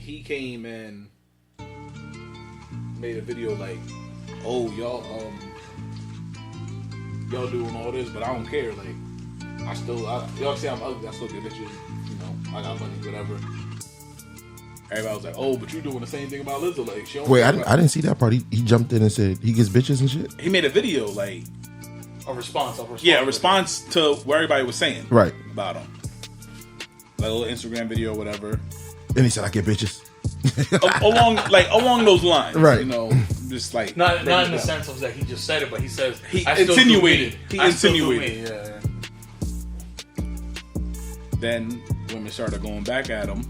he came and made a video like, oh y'all doing all this, but I don't care. Like y'all say I'm ugly, I still get bitches. You know, I got money, whatever. Everybody was like, oh, but you doing the same thing about Lizzo. Like, she wait, I didn't see that part. He jumped in and said he gets bitches and shit. He made a video like a response. Yeah, a response to what everybody was saying about him. Like a little Instagram video or whatever. And he said, I get bitches. along those lines. Right. You know, just like not in the sense of that he just said it, but he says he insinuated. Yeah. Then women started going back at him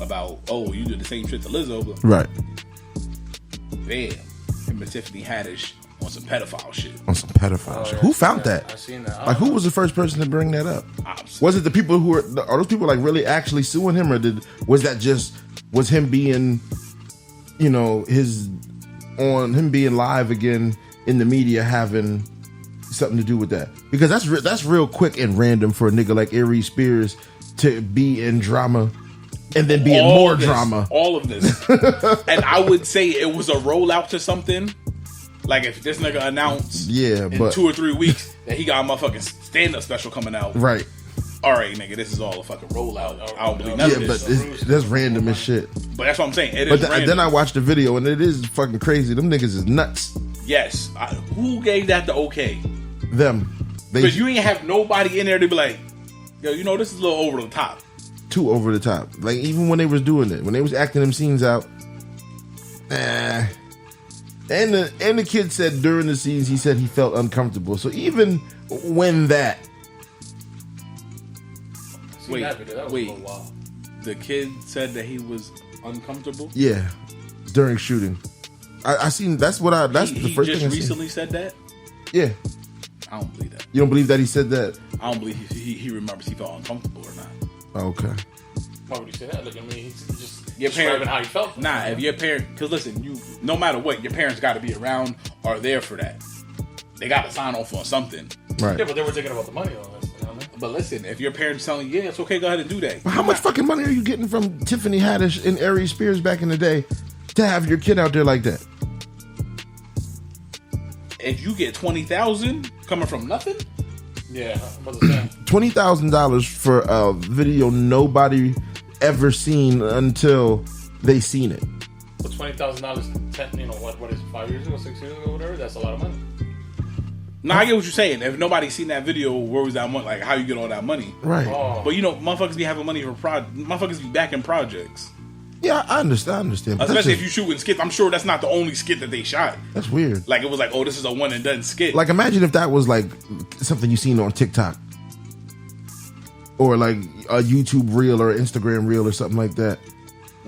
about, oh, you did the same shit to Lizzo, but right. Damn, him and Tiffany Haddish on some pedophile shit. Shit. Who found that? I seen that. Like, who was the first person to bring that up? Was it the people who are those people like really actually suing him, or was him being, you know, him being live again in the media having something to do with that? Because that's real quick and random for a nigga like Aries Spears to be in drama and then be in more drama. All of this. And I would say it was a rollout to something. Like if this nigga announced in 2 or 3 weeks that he got a motherfucking stand-up special coming out. Right. All right, nigga, this is all a fucking rollout. I don't believe none of this. Yeah, but that's random as shit. But that's what I'm saying. It is random. Then I watched the video and it is fucking crazy. Them niggas is nuts. Yes. Who gave that the okay? Them. Because you ain't have nobody in there to be like, yo, you know, this is a little over the top. Too over the top. Like, even when they was doing it, when they was acting them scenes out, And the kid said during the scenes, he said he felt uncomfortable. So even when that... Wait, the kid said that he was uncomfortable? Yeah, during shooting. I seen, that's the first thing I seen. He just recently said that? Yeah. I don't believe that. You don't believe that he said that? I don't believe he remembers he felt uncomfortable or not. Okay. Why would you say that? Look, I mean, he's just your describing how he felt. Nah, if your parent, because listen, no matter what, your parents got to be around or there for that. They got to sign off on something. Right. Yeah, but they were thinking about the money on this. You know what I mean? But listen, if your parents telling you, yeah, it's okay, go ahead and do that. How much fucking money are you getting from Tiffany Haddish and Aries Spears back in the day to have your kid out there like that? If you get $20,000 coming from nothing, yeah, I'm about to say $20,000 for a video nobody ever seen until they seen it. But $20,000, you know what is it, 5 years ago, 6 years ago, whatever? That's a lot of money. No, I get what you're saying. If nobody's seen that video, where was that money? Like, how you get all that money? Right. Oh. But you know, motherfuckers be having money for motherfuckers be back in projects. Yeah, I understand. Especially if you shooting skits. I'm sure that's not the only skit that they shot. That's weird. Like, it was like, oh, this is a one and done skit. Like, imagine if that was like something you seen on TikTok. Or like a YouTube reel or Instagram reel or something like that.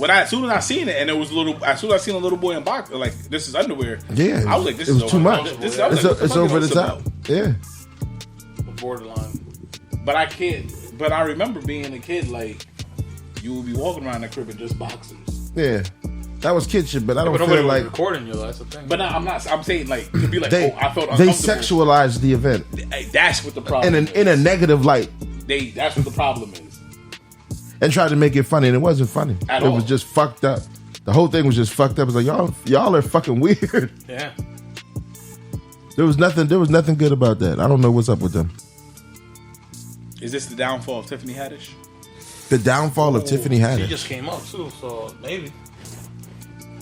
As soon as I seen it, and it was as soon as I seen a little boy in box, like, this is underwear. Yeah, I was like, this is too much. It's over the top. Yeah, the borderline. But I remember being a kid, like, you would be walking around the crib in just boxers. Yeah, that was kid shit. But I don't feel like recording you. That's the thing. But I'm not. I'm saying like to be like, I felt uncomfortable. They sexualized the event. That's what the problem. In a negative light. That's what the problem is. And tried to make it funny, and it wasn't funny. It was just fucked up. The whole thing was just fucked up. It was like y'all are fucking weird. Yeah. There was nothing good about that. I don't know what's up with them. Is this the downfall of Tiffany Haddish? The downfall of Tiffany Haddish. She just came up too, so maybe.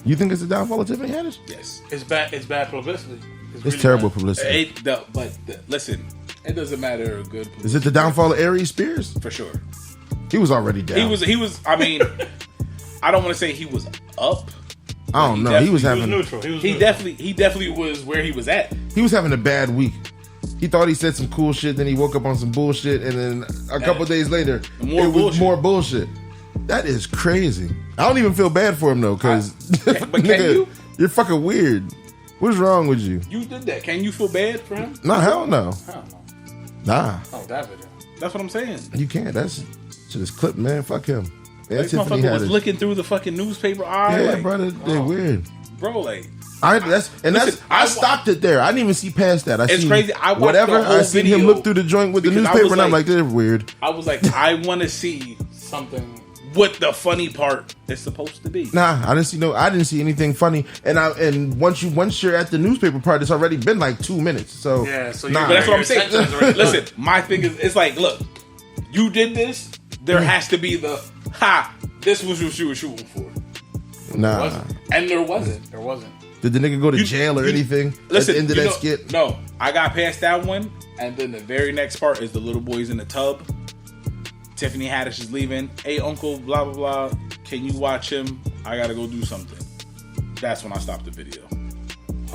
You think it's the downfall of Tiffany Haddish? Yes. It's bad publicity. It's really terrible publicity. Listen, it doesn't matter good publicity. Is it the downfall of Aries Spears? For sure. He was already down. He was. I mean, I don't want to say he was up. I don't know. He was neutral. He definitely was where he was at. He was having a bad week. He thought he said some cool shit, then he woke up on some bullshit, and then a couple days later, was more bullshit. That is crazy. I don't even feel bad for him though, because nigga, you're fucking weird. What's wrong with you? You did that. Can you feel bad for him? No, hell no. Hell no. Nah. Oh, that video. That's what I'm saying. You can't. That's just clip, man. Fuck him. Like, this motherfucker was looking through the fucking newspaper. Brother, they're weird, bro. Like, I stopped it there. I didn't even see past that. It's crazy. I watched whatever. The whole I seen him look through the joint with the newspaper, and I'm like, they're weird. I was like, I want to see something what the funny part is supposed to be. Nah, I didn't see anything funny. And once you're at the newspaper part, it's already been like 2 minutes. So yeah, so but that's what I'm saying. Listen, my thing is, it's like, look, you did this. There has to be the this was what you were shooting for. Nah, and there wasn't. Did the nigga go to jail or anything? Listen, at the end of that skit? No, I got past that one, and then the very next part is the little boys in the tub. Tiffany Haddish is leaving. Hey, uncle, blah blah blah. Can you watch him? I gotta go do something. That's when I stopped the video.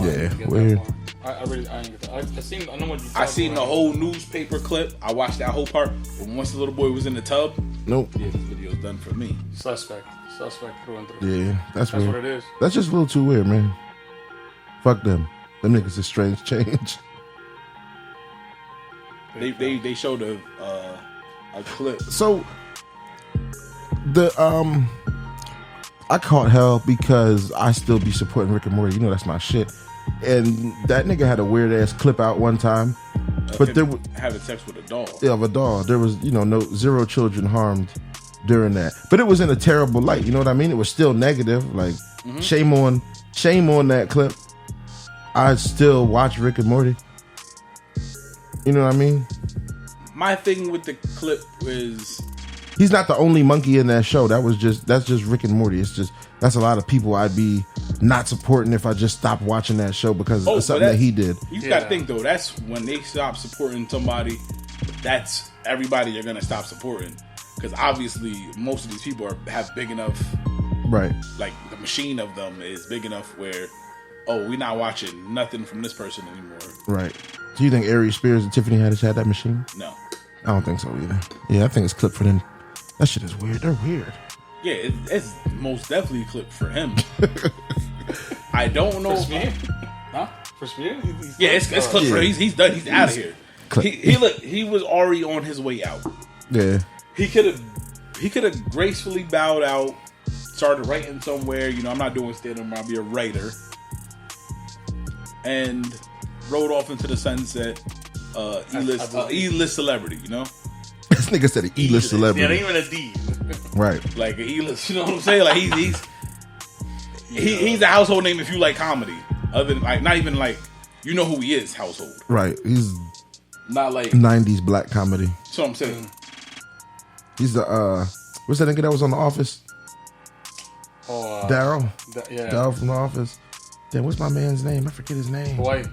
Yeah, weird. I really, I ain't get that. I know what you. I seen the whole newspaper clip. I watched that whole part. But once the little boy was in the tub, nope. Yeah, this video's done for me. Suspect through and through. Yeah, that's weird. What it is. That's just a little too weird, man. Fuck them. Them niggas is strange change. They showed a clip. So I caught hell because I still be supporting Rick and Morty. You know that's my shit. And that nigga had a weird ass clip out one time. But there having sex with a doll. Yeah, of a doll. There was, zero children harmed during that. But it was in a terrible light. You know what I mean? It was still negative. Like shame on that clip. I still watch Rick and Morty. You know what I mean? My thing with the clip is he's not the only monkey in that show. That's just Rick and Morty. That's a lot of people I'd be not supporting if I just stopped watching that show because of something that he did. You got to think though. That's when they stop supporting somebody. That's everybody you're gonna stop supporting because obviously most of these people have big enough. Right. Like the machine of them is big enough where we're not watching nothing from this person anymore. Right. Do you think Aries Spears and Tiffany Haddish had that machine? No. I don't think so either. Yeah, I think it's clipped for them. That shit is weird. They're weird. Yeah, it's most definitely clipped for him. I don't know. For Spears? Yeah, it's clipped for him. He's done. He's out of here. He was already on his way out. Yeah. He could have gracefully bowed out, started writing somewhere. I'm not doing stand-up. I'll be a writer. And rode off into the sunset. E-list celebrity, This nigga said an E-list celebrity. Yeah, not even a D. Right. Like an E-list, you know what I'm saying? Like he's a household name if you like comedy. Other than like not even like you know who he is household. Right. He's not like 90s black comedy. That's what I'm saying. He's the what's that nigga that was on The Office? Daryl. Yeah. Daryl from The Office. Damn, what's my man's name? I forget his name. Dwight.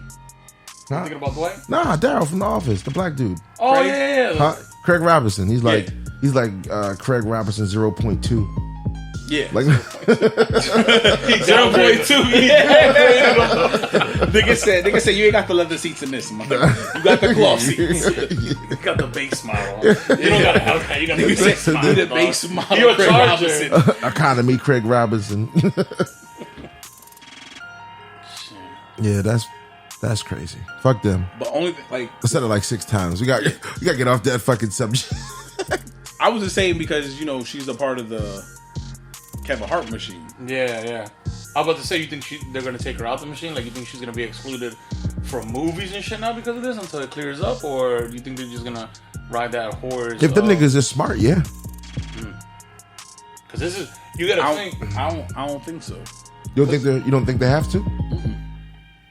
Huh? You thinking about Dwight? Nah, Daryl from The Office, the black dude. Oh, Craig? yeah. Huh? Craig Robinson. He's like Craig Robinson 0.2. Yeah. Like 0.2. Yeah. Nigga said you ain't got the leather seats in this, motherfucker. You got the cloth seats. You got the base model. You don't got a Hellcat. You got the base model. The base model. You're a Craig Charger. Robinson. Economy Craig Robinson. Yeah, that's crazy. Fuck them. But only like I said it like 6 times. We got to get off that fucking subject. I was just saying because she's a part of the Kevin Hart machine. Yeah. I was about to say, you think they're gonna take her out the machine? Like, you think she's gonna be excluded from movies and shit now because of this until it clears up, or do you think they're just gonna ride that horse? If them niggas is smart, yeah. Because this is you gotta think. I don't think so. You don't think they have to? Mm-mm.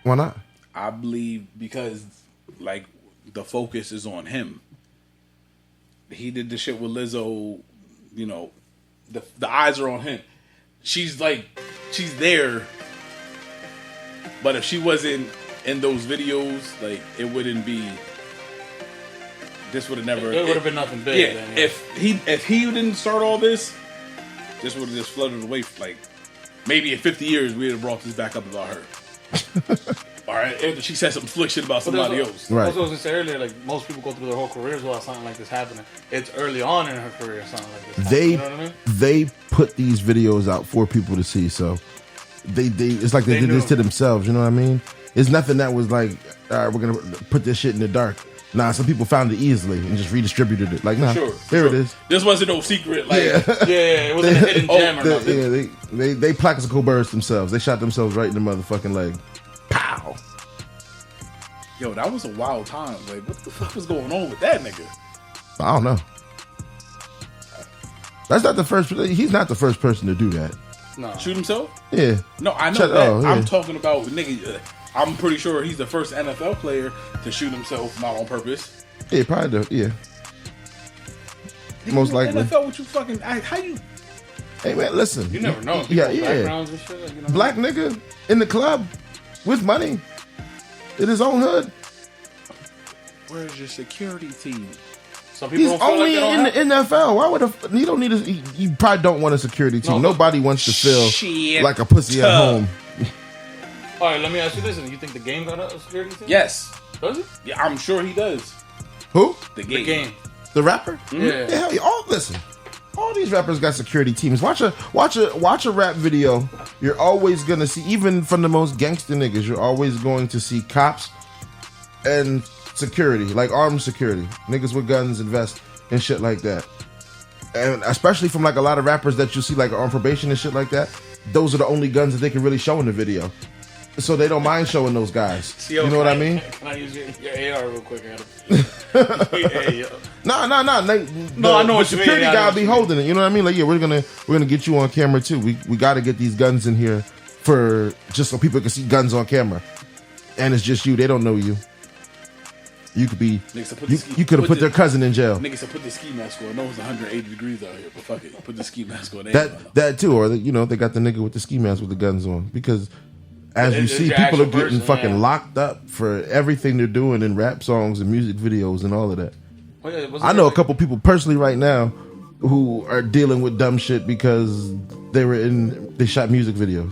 Why not? I believe because like the focus is on him. He did the shit with Lizzo, the eyes are on him. She's there, but if she wasn't in those videos, like it wouldn't be. This would have never. It would have been nothing big. Yeah, then, yeah. If he didn't start all this, this would have just flooded away. Like maybe in 50 years we'd have brought this back up about her. All right, she said some slick shit about somebody else. Right. That's what I was gonna say earlier. Like most people go through their whole careers without something like this happening. It's early on in her career, something like this. You know what I mean? They put these videos out for people to see, so they it's like they did this to themselves. You know what I mean? It's nothing that was like, all right, we're gonna put this shit in the dark. Nah, some people found it easily and just redistributed it. Like, nah, here it is. This wasn't no secret. Like, it wasn't a hidden gem or nothing. Yeah, they plaxical burst themselves. They shot themselves right in the motherfucking leg. Pow. Yo, that was a wild time. Like, what the fuck was going on with that nigga? I don't know. That's not the first. He's not the first person to do that. No. Shoot himself? Yeah. No, I know that. I'm talking about nigga. I'm pretty sure he's the first NFL player to shoot himself, not on purpose. Yeah, probably. Yeah. Most likely. NFL, what you fucking? How you? Hey man, listen. You never know. Yeah. Backgrounds and shit, like, you know? Black nigga in the club with money in his own hood. Where's your security team? Some people He's don't feel only like in the NFL. Why would you don't need a? You probably don't want a security team. No. Nobody wants to feel like a pussy at home. All right, let me ask you this: you think the game got a security team? Yes. Does it? Yeah, I'm sure he does. Who? The game. The game. The rapper? Mm-hmm. Yeah. Hell yeah. Listen. All these rappers got security teams. Watch a rap video. You're always gonna see, even from the most gangster niggas, you're always going to see cops and security, like armed security, niggas with guns and vests and shit like that. And especially from like a lot of rappers that you see like on probation and shit like that, those are the only guns that they can really show in the video. So they don't mind showing those guys. You know what I mean? Can I use your AR real quick, Adam? Hey, No. I know what you mean. Security guy be holding it. You know what I mean? Like, yeah, we're gonna get you on camera too. We got to get these guns in here for just so people can see guns on camera. And it's just you. They don't know you. You could be. You could have put their cousin in jail. Niggas said put the ski mask on. No, it's 180 degrees out here, but fuck it, put the ski mask on. That too, or they got the nigga with the ski mask with the guns on because. As you see, people are getting fucking locked up for everything they're doing in rap songs and music videos and all of that. I know a couple people personally right now who are dealing with dumb shit because they shot music videos.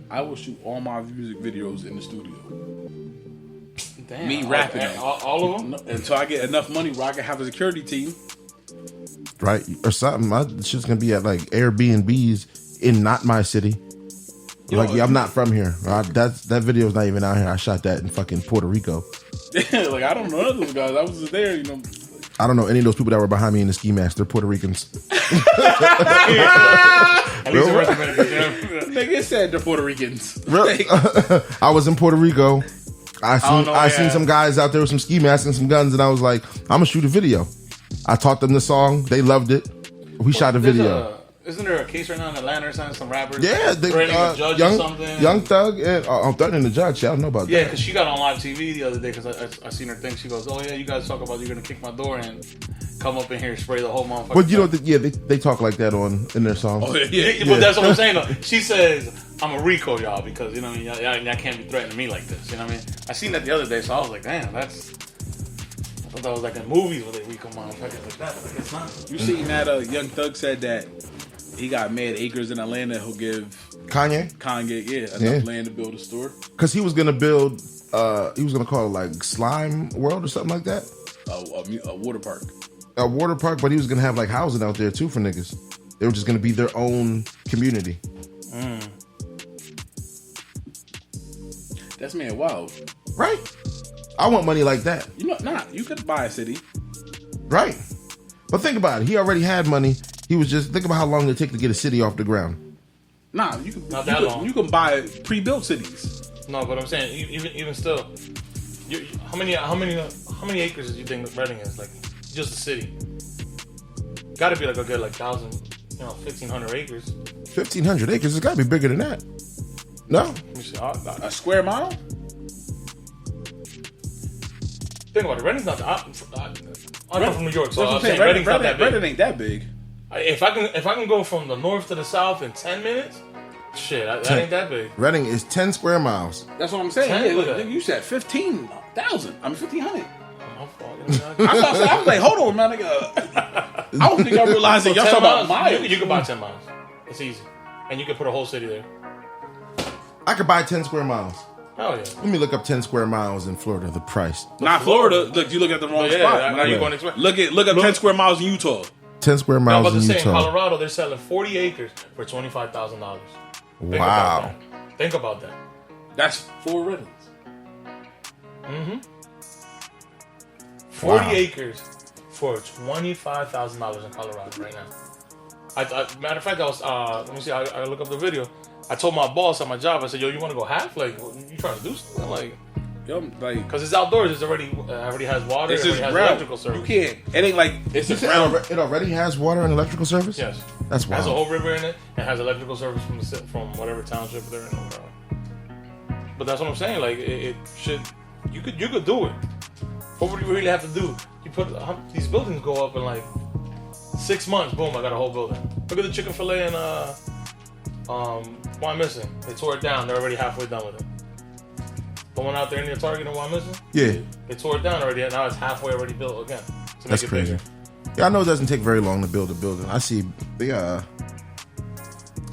I will shoot all my music videos in the studio. Damn, me rapping all of them until I get enough money where I can have a security team, right, or something. My shit's gonna be at like Airbnbs in not my city. Like, yeah, I'm not from here. That video's not even out here. I shot that in fucking Puerto Rico. Like, I don't know none of those guys. I was just there, you know. I don't know any of those people that were behind me in the ski mask. They're Puerto Ricans. At least Nigga said they're Puerto Ricans. I was in Puerto Rico. I seen some guys out there with some ski masks and some guns, and I was like, I'm gonna shoot a video. I taught them the song. They loved it. We shot a video. Isn't there a case right now in Atlanta or something? Some rappers, yeah, threatening a judge or something. Young Thug and I'm threatening the judge. I don't know about that. Yeah, because she got on live TV the other day. Because I seen her thing. She goes, "Oh yeah, you guys talk about you're gonna kick my door and come up in here and spray the whole motherfucker." But you know, they talk like that in their songs. Oh yeah. But that's what I'm saying. Though. She says, "I'm a Rico, y'all, because you know y'all can't be threatening me like this." You know what I mean? I seen that the other day, so I was like, "Damn, that's." I thought that was like in movies where they Rico motherfuckers like that, but I guess not. You seen that Young Thug said that he got mad acres in Atlanta he'll give Kanye, enough land to build a store. Because he was gonna build, he was gonna call it like Slime World or something like that. A water park. A water park, but he was gonna have like housing out there too for niggas. They were just gonna be their own community. That's man wild. Right? I want money like that. You know, you could buy a city. Right. But think about it. He already had money. He was just, think about how long it take to get a city off the ground. Nah, you can buy pre-built cities. No, but I'm saying even still, how many acres do you think Reading is? Like just a city? Got to be like a good 1,500 acres. 1,500 acres? It's got to be bigger than that. No, Let me see, a square mile. Think about it. Reading's not that. I'm from New York, so I'm saying Reading's not that big. Reading ain't that big. If I can go from the north to the south in 10 minutes, shit, that ain't that big. Reading is 10 square miles. That's what I'm saying. 10, Yeah, look, you said 15,000. I'm 1,500. My fault. I was like, hold on, man, nigga. I don't think y'all realize that y'all talking about miles. You can buy 10 miles. It's easy, and you can put a whole city there. I could buy 10 square miles. Oh yeah. Let me look up 10 square miles in Florida. The price. Not Florida. Look, you look at the wrong spot. Now you're going to look up 10 square miles in Utah. 10 square miles in Utah. In Colorado, they're selling 40 acres for $25,000. Wow. Think about that. That's 4 Reddings. Mm-hmm. 40 acres for $25,000 in Colorado right now. Matter of fact, I was let me see. I look up the video. I told my boss at my job. I said, "Yo, you want to go half? Like, you trying to do something?" I'm like, Yo, like, because it's outdoors. It's already has water. It's it already just has ground. electrical service. You can't. It ain't like it's You a said ground. it already has water and electrical service? Yes. That's It has a wild. whole river in it. It has electrical service from whatever township they're in. Or whatever. But that's what I'm saying. Like it should. You could do it. What would you really have to do? You put these buildings go up in like 6 months. Boom! I got a whole building. Look at the Chick-fil-A and Why Missing? They tore it down. They're already halfway done with it. The one out there near Target and Why Missing? Yeah. They tore it down already. And now it's halfway already built again. To make That's it crazy. bigger. Yeah, I know it doesn't take very long to build a building. I see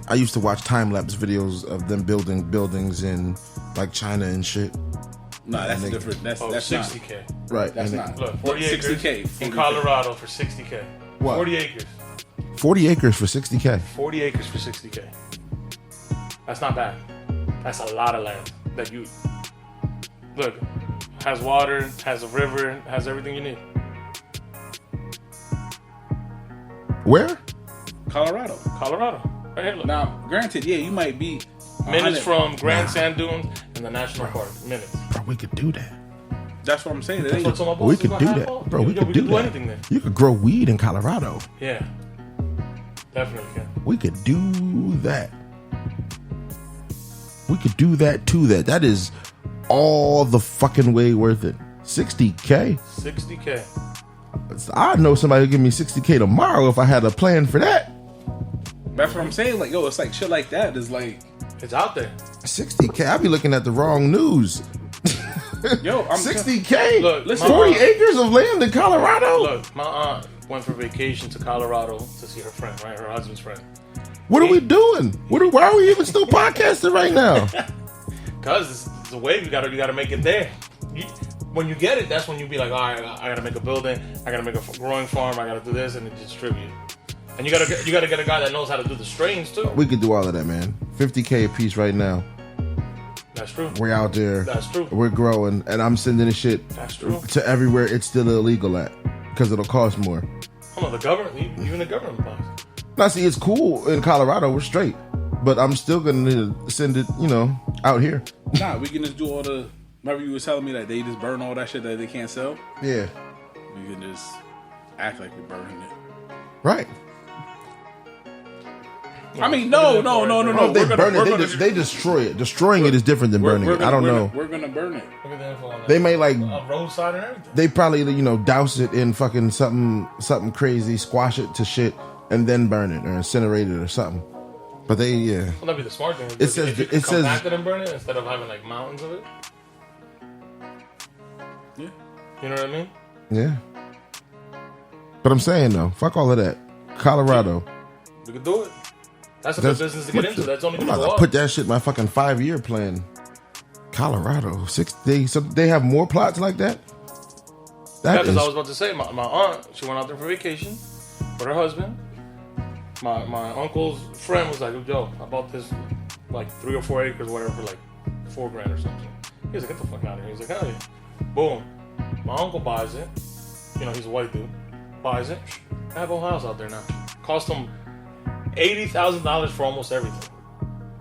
I used to watch time-lapse videos of them building buildings in like China and shit. Nah, that's different. That's 60K. Right. That's and not. Look, 40 acres 60K in Colorado for 60K. What? 40 acres. 40 acres for 60K. 40 acres for 60K. That's not bad. That's a lot of land that you look. Has water, has a river, has everything you need. Where? Colorado. Right here, look. Now, granted, yeah, you might be Minutes from Grand Sand Dunes and the national park. Minutes. Bro, we could do that. That's what I'm saying. It That's ain't. what my We boss could is do gonna that. have. Bro, we could do that. anything there. You could grow weed in Colorado. Yeah. Definitely can. We could do that. We could do that too. That is all the fucking way worth it. 60K. 60K. I'd know somebody would give me 60K tomorrow if I had a plan for that. That's what I'm saying. Like, yo, it's like shit like that is like, It's out there. 60K. I'd be looking at the wrong news. yo, I'm 60K. Look, listen, 40 acres of land in Colorado. Look, my aunt went for vacation to Colorado to see her friend, right? Her husband's friend. What are we doing? Why are we even still podcasting right now? Cause it's a wave. You gotta make it there. When you get it, that's when you be like, all right, I gotta make a building. I gotta make a growing farm. I gotta do this and then distribute. And you gotta get a guy that knows how to do the strains too. We could do all of that, man. 50K a piece right now. That's true. We're out there. That's true. We're growing, and I'm sending this shit That's true. to everywhere it's still illegal at because it'll cost more. Hold on, the government, even the government buys. Now, see, it's cool in Colorado. We're straight, but I'm still gonna send it, out here. nah, we can just do all the. Remember you was telling me that they just burn all that shit that they can't sell. Yeah, We can just act like we're burning it. right. I mean, no. Oh, they burn it. They destroy it. Destroying it is different than burning it. I don't know. We're gonna burn it. Look at the info on that. They may like. Roadside and everything. They probably douse it in fucking something crazy, squash it to shit, and then burn it or incinerate it or something. But they Well, that'd be the smart thing. It says- if you it says- compact it and burn it instead of having like mountains of it. Yeah. You know what I mean? yeah. But I'm saying though, fuck all of that. Colorado. We could do it. That's a good business to get into. That's only I'm gonna about go to up. put that shit in my fucking 5-year plan. Colorado, 6 days. So they have more plots like that. Yeah, That because is I was about to say, my aunt, she went out there for vacation with her husband. My uncle's friend was like, yo, I bought this like 3 or 4 acres, whatever, for like $4,000 or something. He was like, get the fuck out of here. He's like, hell yeah. Boom. My uncle buys it. He's a white dude. Buys it. I have a whole house out there now. Cost him $80,000 for almost everything.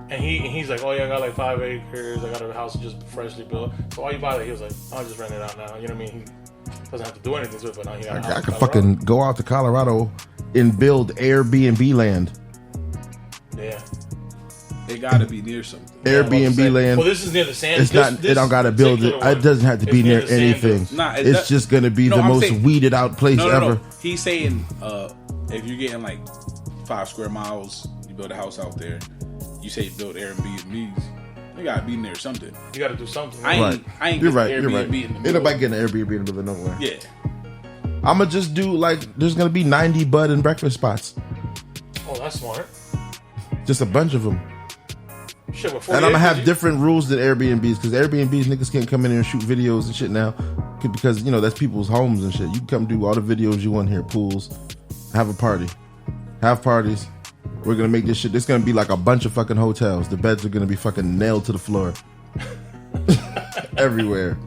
And he's like, oh yeah, I got like 5 acres. I got a house just freshly built. So why you buy that? He was like, I'll just rent it out now. You know what I mean? He doesn't have to do anything to it, but now he got a house I in could Colorado. fucking go out to Colorado and build Airbnb land. Yeah. They gotta be near something. Airbnb land. Well, this is near the sand. It's not. It don't gotta build it. It doesn't have to be near anything. Nah, It's just gonna be the I'm most saying- weeded out place ever. No. He's saying if you're getting like 5 square miles, you build a house out there. You say build Airbnbs. They gotta be near something. You got to do something. I ain't You're getting right. Airbnb You're right. in the Ain't middle. nobody getting an Airbnb in the middle of nowhere. Yeah. I'm gonna just do there's gonna be 90 bud and breakfast spots. Oh, that's smart. Just a bunch of them. Shit, with 40 And I'm gonna have acres, different rules than Airbnbs because Airbnbs niggas can't come in here and shoot videos and shit now because that's people's homes and shit. You can come do all the videos you want here, pools, have a party, have parties. We're gonna make this shit. It's gonna be like a bunch of fucking hotels. The beds are gonna be fucking nailed to the floor, everywhere.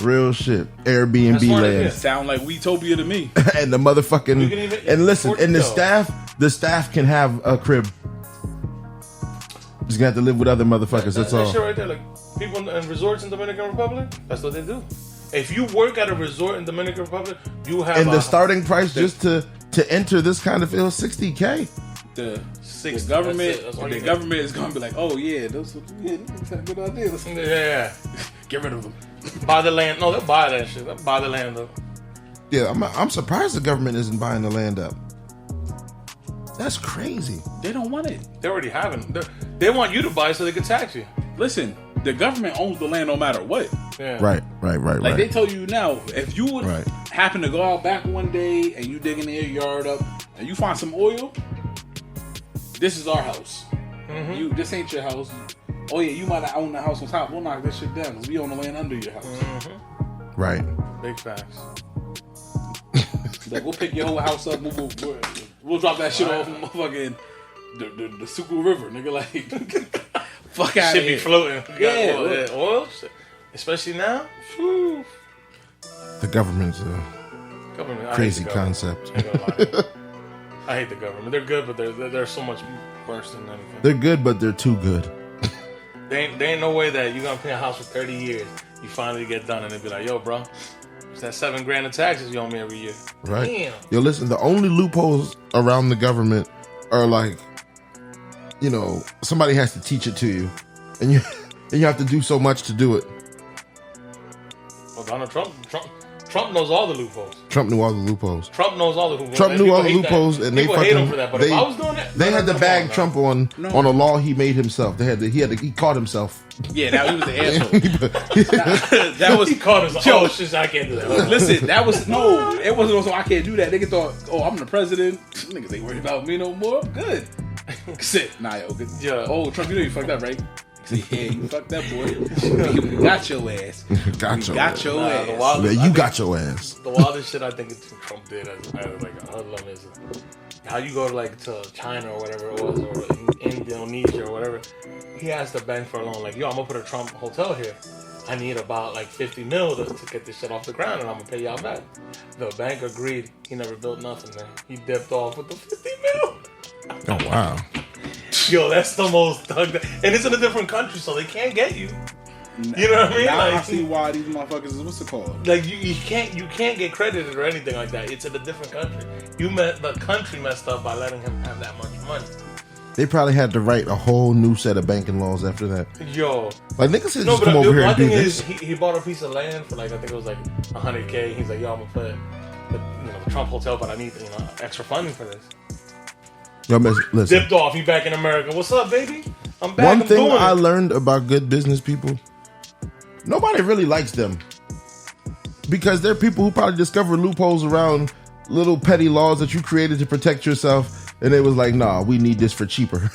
Real shit. Airbnb That's what it land. is. Sound like Weetopia to me. And the motherfucking You can even- and listen, and the Portugal. staff can have a crib. Just gonna have to live with other motherfuckers. That's that all. shit right there, like People in resorts in Dominican Republic, that's what they do. If you work at a resort in Dominican Republic, you have. And the starting price just to enter this kind of field, $60K. The government, the government is gonna be like, oh yeah, that's a good idea. Yeah, get rid of them. Buy the land. No, they'll buy that shit. They'll buy the land up. Yeah, I'm surprised the government isn't buying the land up. That's crazy. They don't want it. They already have it. They want you to buy so they can tax you. Listen, the government owns the land no matter what. Yeah. Right. Like they tell you now, if you would happen to go out back one day and you digging their yard up and you find some oil, this is our house. Mm-hmm. This ain't your house. Oh yeah, you might have owned the house on top. We'll knock this shit down because we own the land under your house. Mm-hmm. Right. Big facts. Like we'll pick your whole house up. We'll drop that shit off in fucking the Suku River, nigga. Like fuck out shit of here. Be floating. Yeah, oil. Especially now. Whew. The government's a crazy concept. I hate the government. They're good, but they're so much worse than anything. They're good, but they're too good. There ain't no way that you're gonna pay a house for 30 years. You finally get done, and they be like, "Yo, bro, it's that $7,000 in taxes you owe me every year." Right? Damn. Yo, listen. The only loopholes around the government are like, somebody has to teach it to you, and you have to do so much to do it. Well, Donald Trump knows all the loopholes. Trump knew all the loopholes. Trump knows all the loopholes. Trump knew all the loopholes, and they people fucking hate him for that. But if I was doing that, they had to bag Trump on a law he made himself. He caught himself. Yeah, he was the asshole. that was he caught himself. Yo, oh shit, I can't do that. Listen, it wasn't also I can't do that. Nigga thought, oh, I'm the president. Niggas ain't worried about me no more. I'm good. Sit, nah, yo, good. Yeah. Oh, Trump, you fucked up, right? Yeah, you fucked that boy. We got your ass. Got your ass. You got your ass. The wildest shit I think Trump did as like a hoodlum is how you go to China or whatever it was, or Indonesia or whatever. He asked the bank for a loan, like, yo, I'm gonna put a Trump hotel here. I need about like 50 mil to get this shit off the ground, and I'm gonna pay y'all back. The bank agreed. He never built nothing, man. He dipped off with the 50 mil. Oh wow. Yo, that's the most thugged. And it's in a different country, so they can't get you. You know what I mean? Now I see why these motherfuckers is what's it called? Like you can't get credited or anything like that. It's in a different country. The country messed up by letting him have that much money. They probably had to write a whole new set of banking laws after that. Yo, like niggas said, just come over here and do this. He bought a piece of land for like I think it was like $100K. He's like, yo, I'm gonna put the Trump hotel, but I need extra funding for this. Yo, listen. Dipped off. He back in America. What's up, baby? I'm back. One thing I learned about good business people: nobody really likes them because they're people who probably discovered loopholes around little petty laws that you created to protect yourself, and it was like, nah, we need this for cheaper.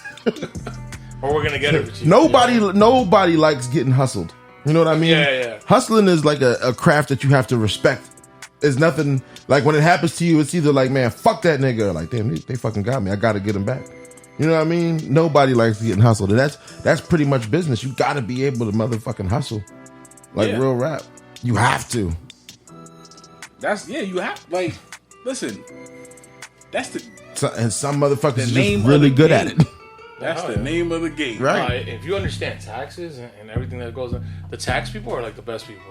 Or we're gonna get it for cheaper. Nobody likes getting hustled. You know what I mean? Yeah. Hustling is like a craft that you have to respect. It's nothing like when it happens to you, it's either like, man, fuck that nigga, or like, damn, they fucking got me. I gotta get him back. You know what I mean? Nobody likes getting hustled. And that's pretty much business. You gotta be able to motherfucking hustle. Like real rap. You have to. You have like listen. That's and some motherfuckers are just really good at it. That's the name of the game. Right. If you understand taxes and everything that goes on, the tax people are like the best people.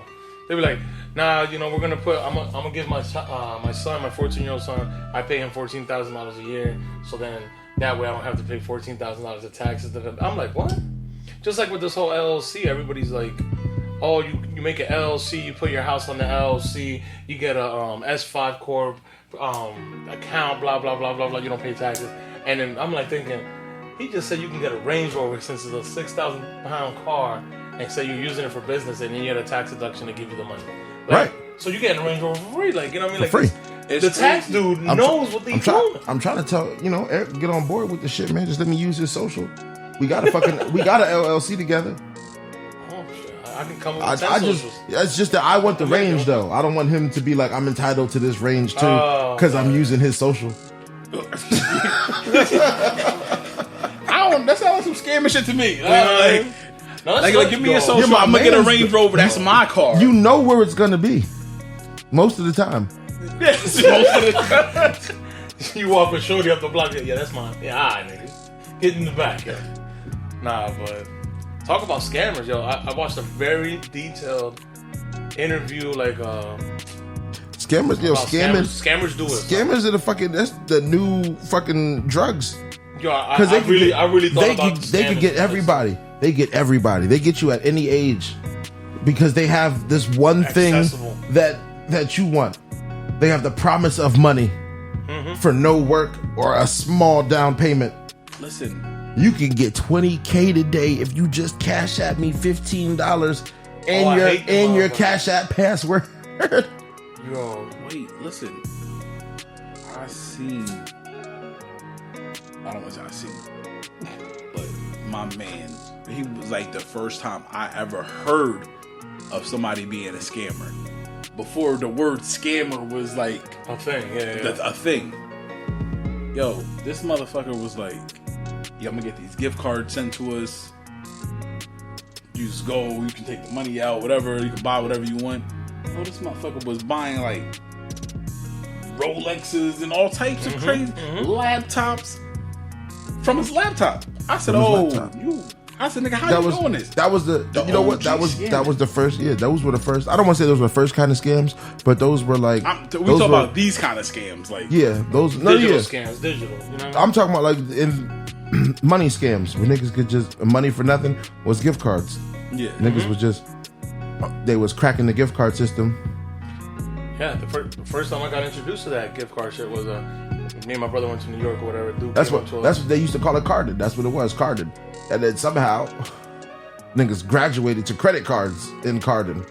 They be like, nah, we're gonna put. I'm gonna give my son, my 14-year-old son. I pay him $14,000 a year, so then that way I don't have to pay $14,000 of taxes. I'm like, what? Just like with this whole LLC, everybody's like, oh, you make an LLC, you put your house on the LLC, you get a S5 Corp account, blah blah blah blah blah. You don't pay taxes, and then I'm like thinking, he just said you can get a Range Rover since it's a 6,000-pound car. And say you're using it for business, and then you get a tax deduction to give you the money. Right. So you get a Range Rover for free, like, you know what I mean? For like free. The tax dude knows what he's doing. I'm trying to tell Eric, get on board with the shit, man. Just let me use his social. We got a LLC together. Oh shit! I can come up with 10 socials. It's just that I want the range though. I don't want him to be like, I'm entitled to this range too because I'm using his social. That sounds like some scammy shit to me. Like give me a social. I'm gonna get a Range Rover. That's my car. You know where it's gonna be most of the time. Yes, most of the time. You walk with Shorty up the block. Yeah, that's mine. Yeah, alright, nigga. Get in the back. Yeah. Nah, but talk about scammers, yo. I watched a very detailed interview, like scammers, yo, scammers do it. Scammers are that's the new fucking drugs. Yo, I really thought they could get everybody. They get everybody. They get you at any age because they have this one thing that you want. They have the promise of money for no work or a small down payment. Listen. You can get $20K today if you just cash at me $15 and your Cash App password. Yo, wait, listen. I don't want to say but my man, he was like the first time I ever heard of somebody being a scammer. Before the word scammer was like a thing, a thing. Yo, this motherfucker was like, yeah, I'm gonna get these gift cards sent to us. You just go, you can take the money out, whatever, you can buy whatever you want. Oh, this motherfucker was buying like Rolexes and all types of crazy laptops from his laptop. I said, I said, nigga, how you doing this? That was you know what? That was the first. Yeah, those were the first. I don't want to say those were the first kind of scams, but those were like. We talk about these kind of scams, like those digital scams, digital. You know what I'm talking about like in money scams where niggas could just money for nothing was gift cards. Yeah, niggas was just they was cracking the gift card system. Yeah, the first time I got introduced to that gift card shit was me and my brother went to New York or whatever. That's what they used to call it, carded. That's what it was, carded. And then somehow niggas graduated to credit cards in carding.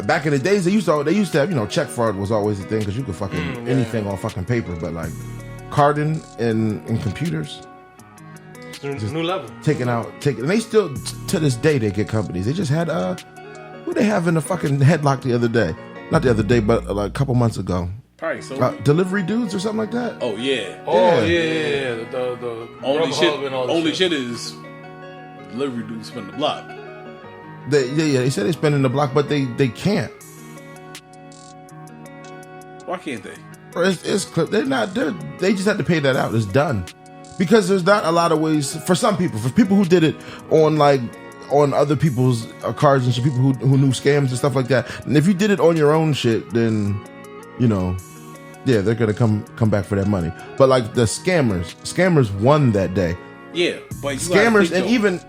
Back in the days, they used to have, check fraud was always a thing because you could fucking anything on fucking paper, but like carding in computers. New level. And they still to this day they get companies. They just had who they have in the fucking headlock the other day? Not the other day, but like a couple months ago. Probably so. Delivery dudes or something like that. Oh yeah. The only shit is delivery dudes spin the block. They said they spinning the block, but they can't. Why can't they? It's they're not. They just have to pay that out. It's done. Because there's not a lot of ways for some people. For people who did it on other people's cards and shit, people who knew scams and stuff like that. And if you did it on your own shit, then they're gonna come back for that money. But like the scammers won that day. Yeah, but scammers and even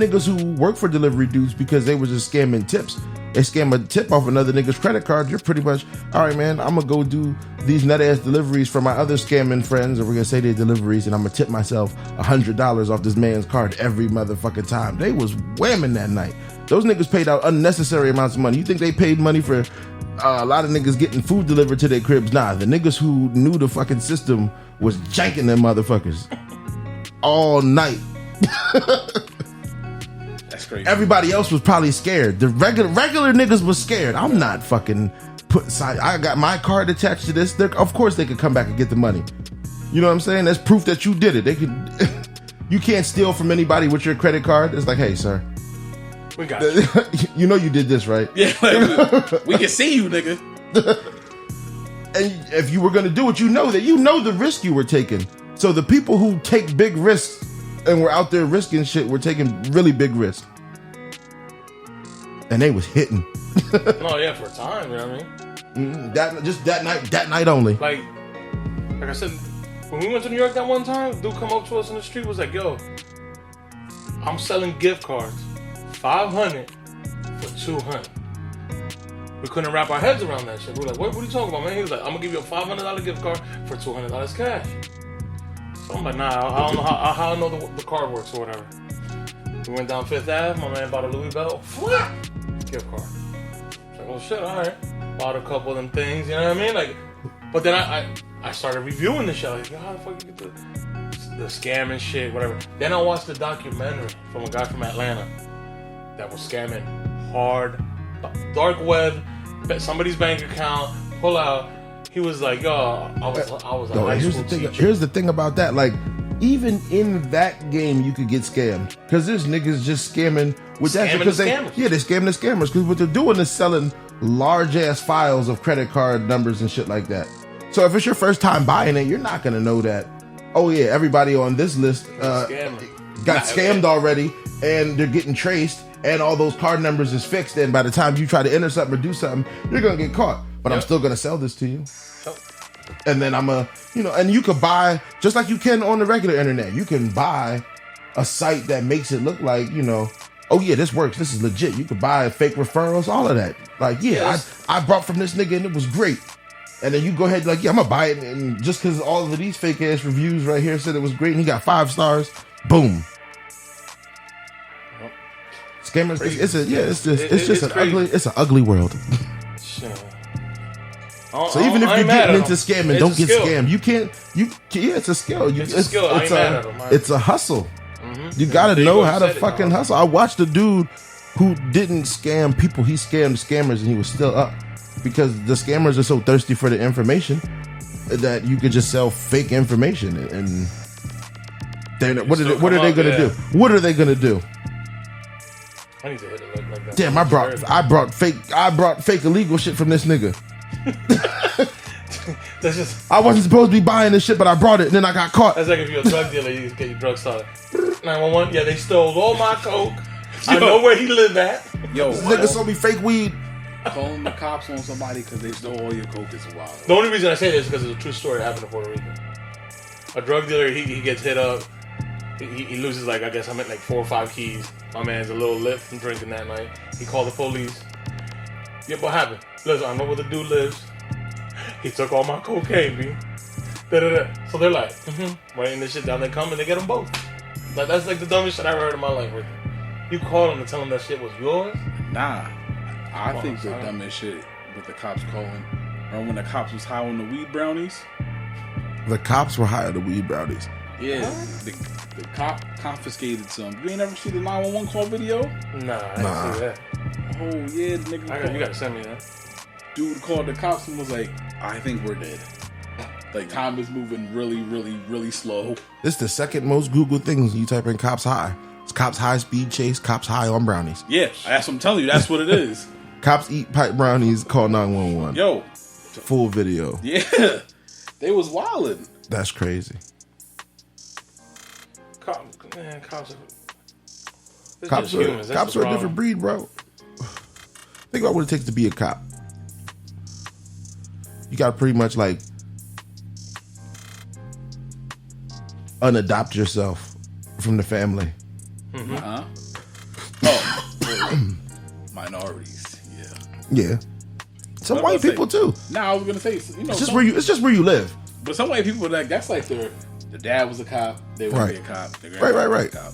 niggas who work for delivery dudes because they were just scamming tips. They scam a tip off another nigga's credit card. You're pretty much, all right, man, I'm gonna go do these nut ass deliveries for my other scamming friends, and we're gonna say they're deliveries, and I'm gonna tip myself $100 off this man's card every motherfucking time. They was whamming that night. Those niggas paid out unnecessary amounts of money. You think they paid money for a lot of niggas getting food delivered to their cribs? Nah, the niggas who knew the fucking system was janking them motherfuckers all night. That's crazy. Everybody else was probably scared. The regular niggas was scared. I'm not fucking I got my card attached to this. Of course they could come back and get the money. You know what I'm saying? That's proof that you did it. They could. You can't steal from anybody with your credit card. It's like, hey, sir, we got you. You know you did this, right? Yeah, like, we can see you, nigga. And if you were gonna do it, you know the risk you were taking. So the people who take big risks and were out there risking shit were taking really big risks. And they was hitting. No, yeah, for a time, you know what I mean? That night only. Like I said, when we went to New York that one time, dude come up to us in the street was like, yo, I'm selling gift cards, $500 for $200. We couldn't wrap our heads around that shit. We were like, what are you talking about, man? He was like, I'm gonna give you a $500 gift card for $200 cash. So I'm like, nah, I don't know how I know the card works or whatever. We went down Fifth Ave, my man bought a Louis belt, gift card. I was like, oh shit, alright. Bought a couple of them things, you know what I mean? Like, but then I started reviewing the shit. Like, how the fuck you get the scam and shit, whatever. Then I watched the documentary from a guy from Atlanta that was scamming hard, dark web, somebody's bank account, pull out. He was like, yo, I was a high school teacher. Here's the thing about that, like, even in that game, you could get scammed because there's niggas just scamming with that because they're scamming the scammers because what they're doing is selling large ass files of credit card numbers and shit like that. So if it's your first time buying it, you're not gonna know that. Oh yeah, everybody on this list got scammed already, and they're getting traced, and all those card numbers is fixed, and by the time you try to enter something or do something, you're gonna get caught. But I'm still gonna sell this to you. And then and you could buy, just like you can on the regular internet, you can buy a site that makes it look like, oh yeah, this works, this is legit. You could buy fake referrals, all of that. Like, I bought from this nigga and it was great. And then you go ahead like, I'm gonna buy it, and just because all of these fake ass reviews right here said it was great and he got 5 stars, boom. Scammers, it's an ugly world. Sure. So even if you're getting into scamming, don't get scammed. It's a skill. It's a skill. I ain't mad at them. It's a hustle. Mm-hmm. You gotta know how to fucking hustle. I watched a dude who didn't scam people. He scammed scammers and he was still up because the scammers are so thirsty for the information that you could just sell fake information. And what are they gonna do? What are they gonna do? I need to hit it like that. Damn, I brought fake illegal shit from this nigga. That's just. I wasn't supposed to be buying this shit, but I brought it, and then I got caught. That's like if you're a drug dealer, you get your drug started. 911. Yeah, they stole all my coke. I know where he lived at. Yo, this nigga sold me fake weed. Calling the cops on somebody because they stole all your coke is wild. The only reason I say this is because it's a true story that happened in Puerto Rico. A drug dealer, he gets hit up. He loses like 4 or 5 keys. My man's a little lit from drinking that night. He called the police. Yeah, what happened? Listen, I know where the dude lives. He took all my cocaine, B. So they're like, writing this shit down. They come and they get them both. Like, that's like the dumbest shit I ever heard in my life. Right there. You called them to tell them that shit was yours? Nah, I think the dumbest shit with the cops calling. Remember when the cops was high on the weed brownies? The cops were high on the weed brownies. Yeah, the cop confiscated some. You ain't ever see the 911 call video? Nah, I didn't see that. Oh yeah, the nigga. You gotta send me that. Dude called the cops and was like, I think we're dead. Like, time is moving really, really, really slow. This is the second most Googled things you type in cops high. It's cops high speed chase, cops high on brownies. Yeah, that's what I'm telling you. That's what it is. Cops eat pipe brownies, call 911. Yo. Full video. Yeah. They was wildin'. That's crazy. Cops are a different breed, bro. Think about what it takes to be a cop. You gotta pretty much like unadopt yourself from the family. Mm-hmm. Oh, minorities. Yeah. Some white people too. I was gonna say, it's just where you live. But some white people that's like the dad was a cop. They want to be a cop. Right. Cop.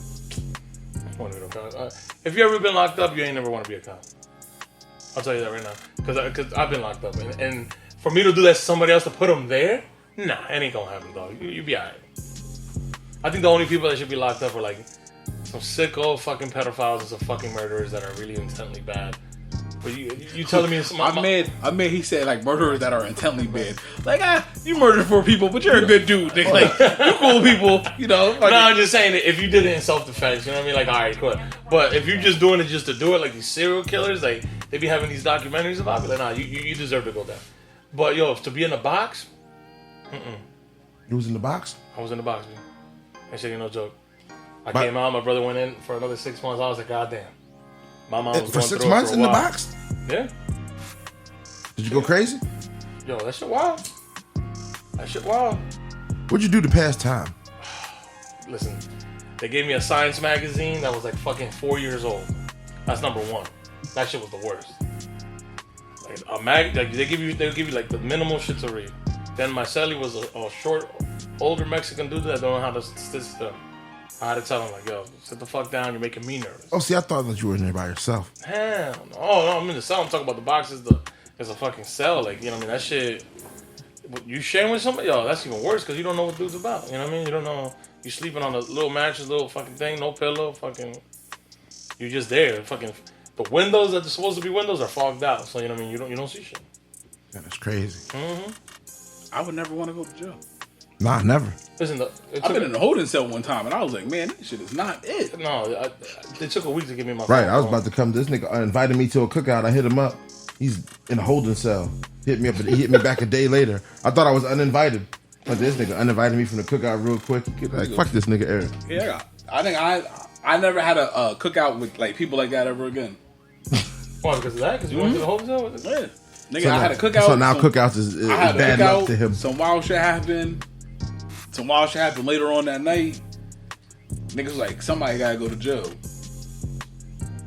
If you ever been locked up, you ain't never want to be a cop. I'll tell you that right now, because I've been locked up, and for me to do that to somebody else to put them there, nah, it ain't gonna happen, dog. You be alright. I think the only people that should be locked up are like some sicko fucking pedophiles and some fucking murderers that are really intently bad. But you telling me I mean, he said like murderers that are intently bad. Like, you murdered 4 people, but you're a good dude. They like, you're cool people, No, I'm just saying that if you did it in self-defense, you know what I mean? Like, all right, cool. But if you're just doing it just to do it, like these serial killers, like they be having these documentaries about it, like, nah, you deserve to go down. But yo, to be in the box, You was in the box? I was in the box, man. That shit ain't no joke. I came out, my brother went in for another 6 months. I was like, God damn. My mom was for going 6 through months it for in a the while. box? Yeah. Did you go crazy? Yo, that shit wild. That shit wild. What'd you do to pass time? Listen, they gave me a science magazine that was like fucking 4 years old. That's number one. That shit was the worst. Like they give you like the minimal shit to read. Then my celly was a short, older Mexican dude that don't know how to sit still. I had to tell him, like, yo, sit the fuck down, you're making me nervous. Oh, see, I thought that you were in there by yourself. Hell no. Oh, no, I'm in the cell. I'm talking about the box is a fucking cell. Like, you know what I mean? That shit, you sharing with somebody, yo, that's even worse because you don't know what dude's about. You know what I mean? You don't know. You sleeping on a little mattress, little fucking thing, no pillow, fucking. You're just there. Fucking. The windows that are supposed to be windows are fogged out. So, you know what I mean? You don't see shit. Yeah, that's crazy. Mm-hmm. I would never want to go to jail. Nah, never. Listen, I've been in a holding cell one time, and I was like, man, this shit is not it. No, it took a week to give me my Right, phone. I was about to come. This nigga invited me to a cookout. I hit him up. He's in a holding cell. He hit me back a day later. I thought I was uninvited. But this nigga uninvited me from the cookout real quick. Like, fuck this nigga Eric. Yeah, I think I never had a cookout with like people like that ever again. Why? Because of that? Because you went to the hotel? Yeah. Nigga, I had a cookout. So now cookouts is bad luck to him. Some wild shit happened. Later on that night. Niggas was like, somebody gotta go to jail.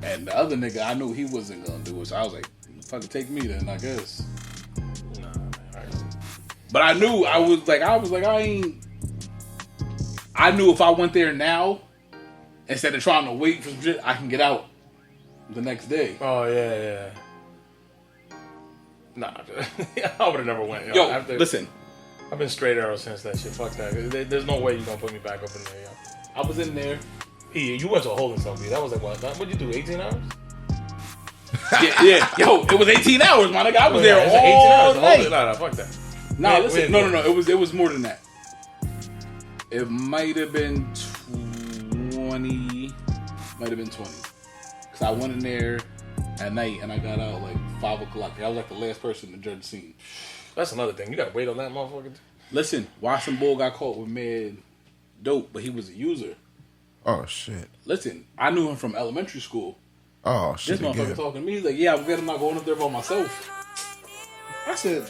And the other nigga, I knew he wasn't gonna do it. So I was like, fucking take me then, I guess. Nah, but I knew, I was like, I knew if I went there now, instead of trying to wait for some shit, I can get out the next day. Oh, yeah. Nah, I would have never went. Yo, listen. I've been straight arrow since that shit. Fuck that. There's no way you're gonna put me back up in there, yo. I was in there. You went to a holding cell, That was like what? What'd you do? 18 hours? yeah. Yo, it was 18 hours, my nigga. I was there all night. Nah, fuck that. Nah, listen. No. It was more than that. It might have been 20. Cause I went in there at night and I got out like 5 o'clock. I was like the last person to judge the scene. That's another thing. You gotta wait on that motherfucker. Listen, Watson Bull got caught with mad dope, but he was a user. Oh shit! Listen, I knew him from elementary school. Oh shit! This motherfucker talking to me. He's like, "Yeah, I'm glad I'm not going up there by myself." I said,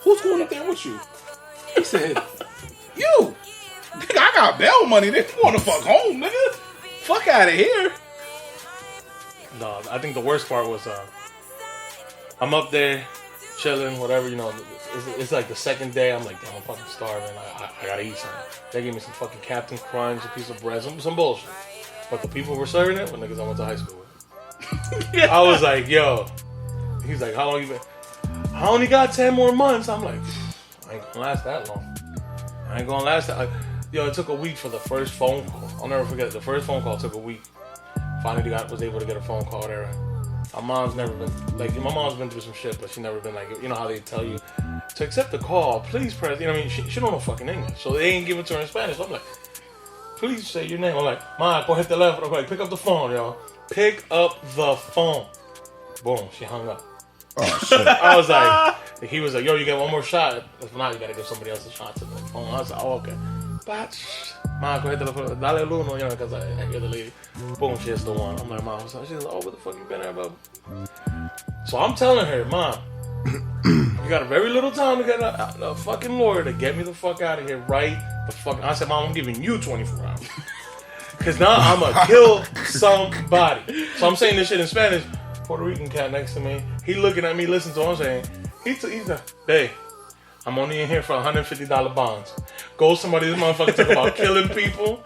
"Who's going up there with you?" He said, "You." Nigga, I got bail money. Nigga, you want to fuck home, nigga? Fuck out of here. No, I think the worst part was I'm up there chilling, whatever, you know. It's like the second day. I'm like, damn, I'm fucking starving. I gotta eat something. They gave me some fucking Captain Crunch, a piece of bread, some bullshit. But the people who were serving it were niggas I went to high school with. Yeah. I was like, yo. He's like, how long you been? I only got 10 more months. I'm like, I ain't gonna last that long. I ain't gonna last that. Yo, it took a week for the first phone call. I'll never forget it. The first phone call took a week. Finally was able to get a phone call there. My mom's never been, like, my mom's been through some shit, but she never been like, you know how they tell you to accept the call, please press, you know what I mean? She don't know fucking English, so they ain't give it to her in Spanish. So I'm like, please say your name. I'm like, Ma, go hit the left. I'm like, pick up the phone, y'all. Pick up the phone. Boom, she hung up. Oh, shit. I was like, he was like, yo, you get one more shot. If not, you gotta give somebody else a shot to the phone. I was like, oh, okay. But, Ma, go hit the phone. Dale el uno, you know, because I hear the lady. Boom, she hits the one. I'm like, Mom, she's like, oh, what the fuck you been at, bub? So I'm telling her, Mom, you got a very little time to get a fucking lawyer to get me the fuck out of here right the fuck. I said, Mom, I'm giving you 24 hours. Because now I'm going to kill somebody. So I'm saying this shit in Spanish. Puerto Rican cat next to me. He looking at me, listen to what I'm saying. He's like, babe, I'm only in here for $150 bonds. Go somebody, this motherfucker talk about killing people.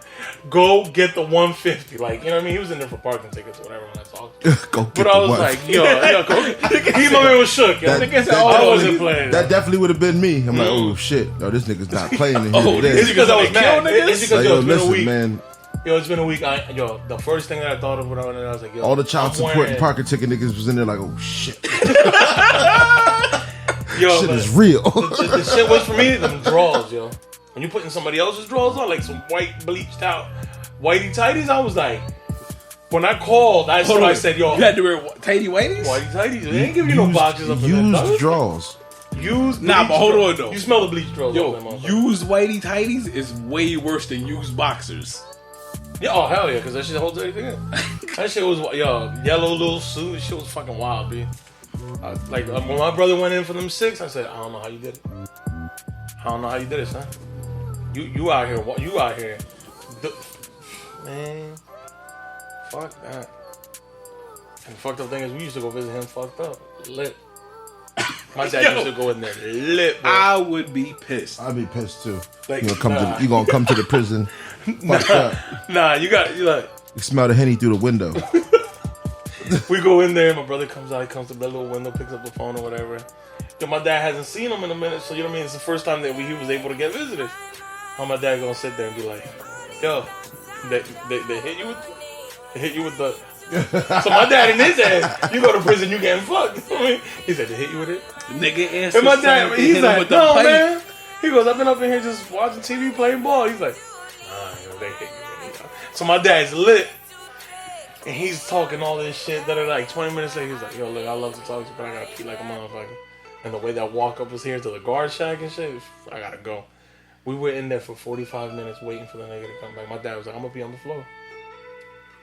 Go get the $150. Like, you know what I mean? He was in there for parking tickets or whatever when I talked to him. But I was like, yo, he my man was shook. Yo. I wasn't playing. That definitely would have been me. I'm like, oh shit. No, this nigga's not playing in here today. It's because I was mad. It's because it's been a week. Man. Yo, it's been a week. The first thing that I thought of when I went in, I was like, yo. All the child support and parking ticket niggas was in there like, oh shit. Yo, shit is real. The shit was for me, them draws, yo. When you putting somebody else's drawers on, like some white bleached out whitey tighties, I was like, when I called, I said, yo. You had to wear tighty whiteys? Whitey tighties. They ain't giving you no boxes up in there. Used drawers. Used but hold on though. You smell the bleach drawers. Yo, used whitey tighties is way worse than used boxers. Yeah, oh hell yeah, because that shit holds everything in. That shit was, yellow little suit. Shit was fucking wild, B. When my brother went in for them 6, I said, I don't know how you did it. I don't know how you did it, son. You out here. Man, fuck that. And the fucked up thing is, we used to go visit him fucked up, lit. My dad used to go in there lit, bro. I would be pissed. I'd be pissed too. Like, you gonna come to the prison fucked up. Nah, you like. You smell the Henny through the window. We go in there, my brother comes out, he comes to the little window, picks up the phone or whatever. Yo, my dad hasn't seen him in a minute, so you know what I mean? It's the first time that he was able to get visitors. How my dad gonna sit there and be like, yo, they hit you with the... So my dad in his ass, you go to prison, you getting fucked. You know what I mean? He said, they hit you with it? Nigga answer. And my dad, he's like, no, man. He goes, I've been up in here just watching TV, playing ball. He's like, nah, they hit you with it. So my dad's lit. And he's talking all this shit that are like 20 minutes later. He's like, yo, look, I love to talk to you, but I gotta pee like a motherfucker. and the way that walk up was here to the guard shack and shit, I gotta go. We were in there for 45 minutes waiting for the nigga to come back. My dad was like, I'm gonna be on the floor.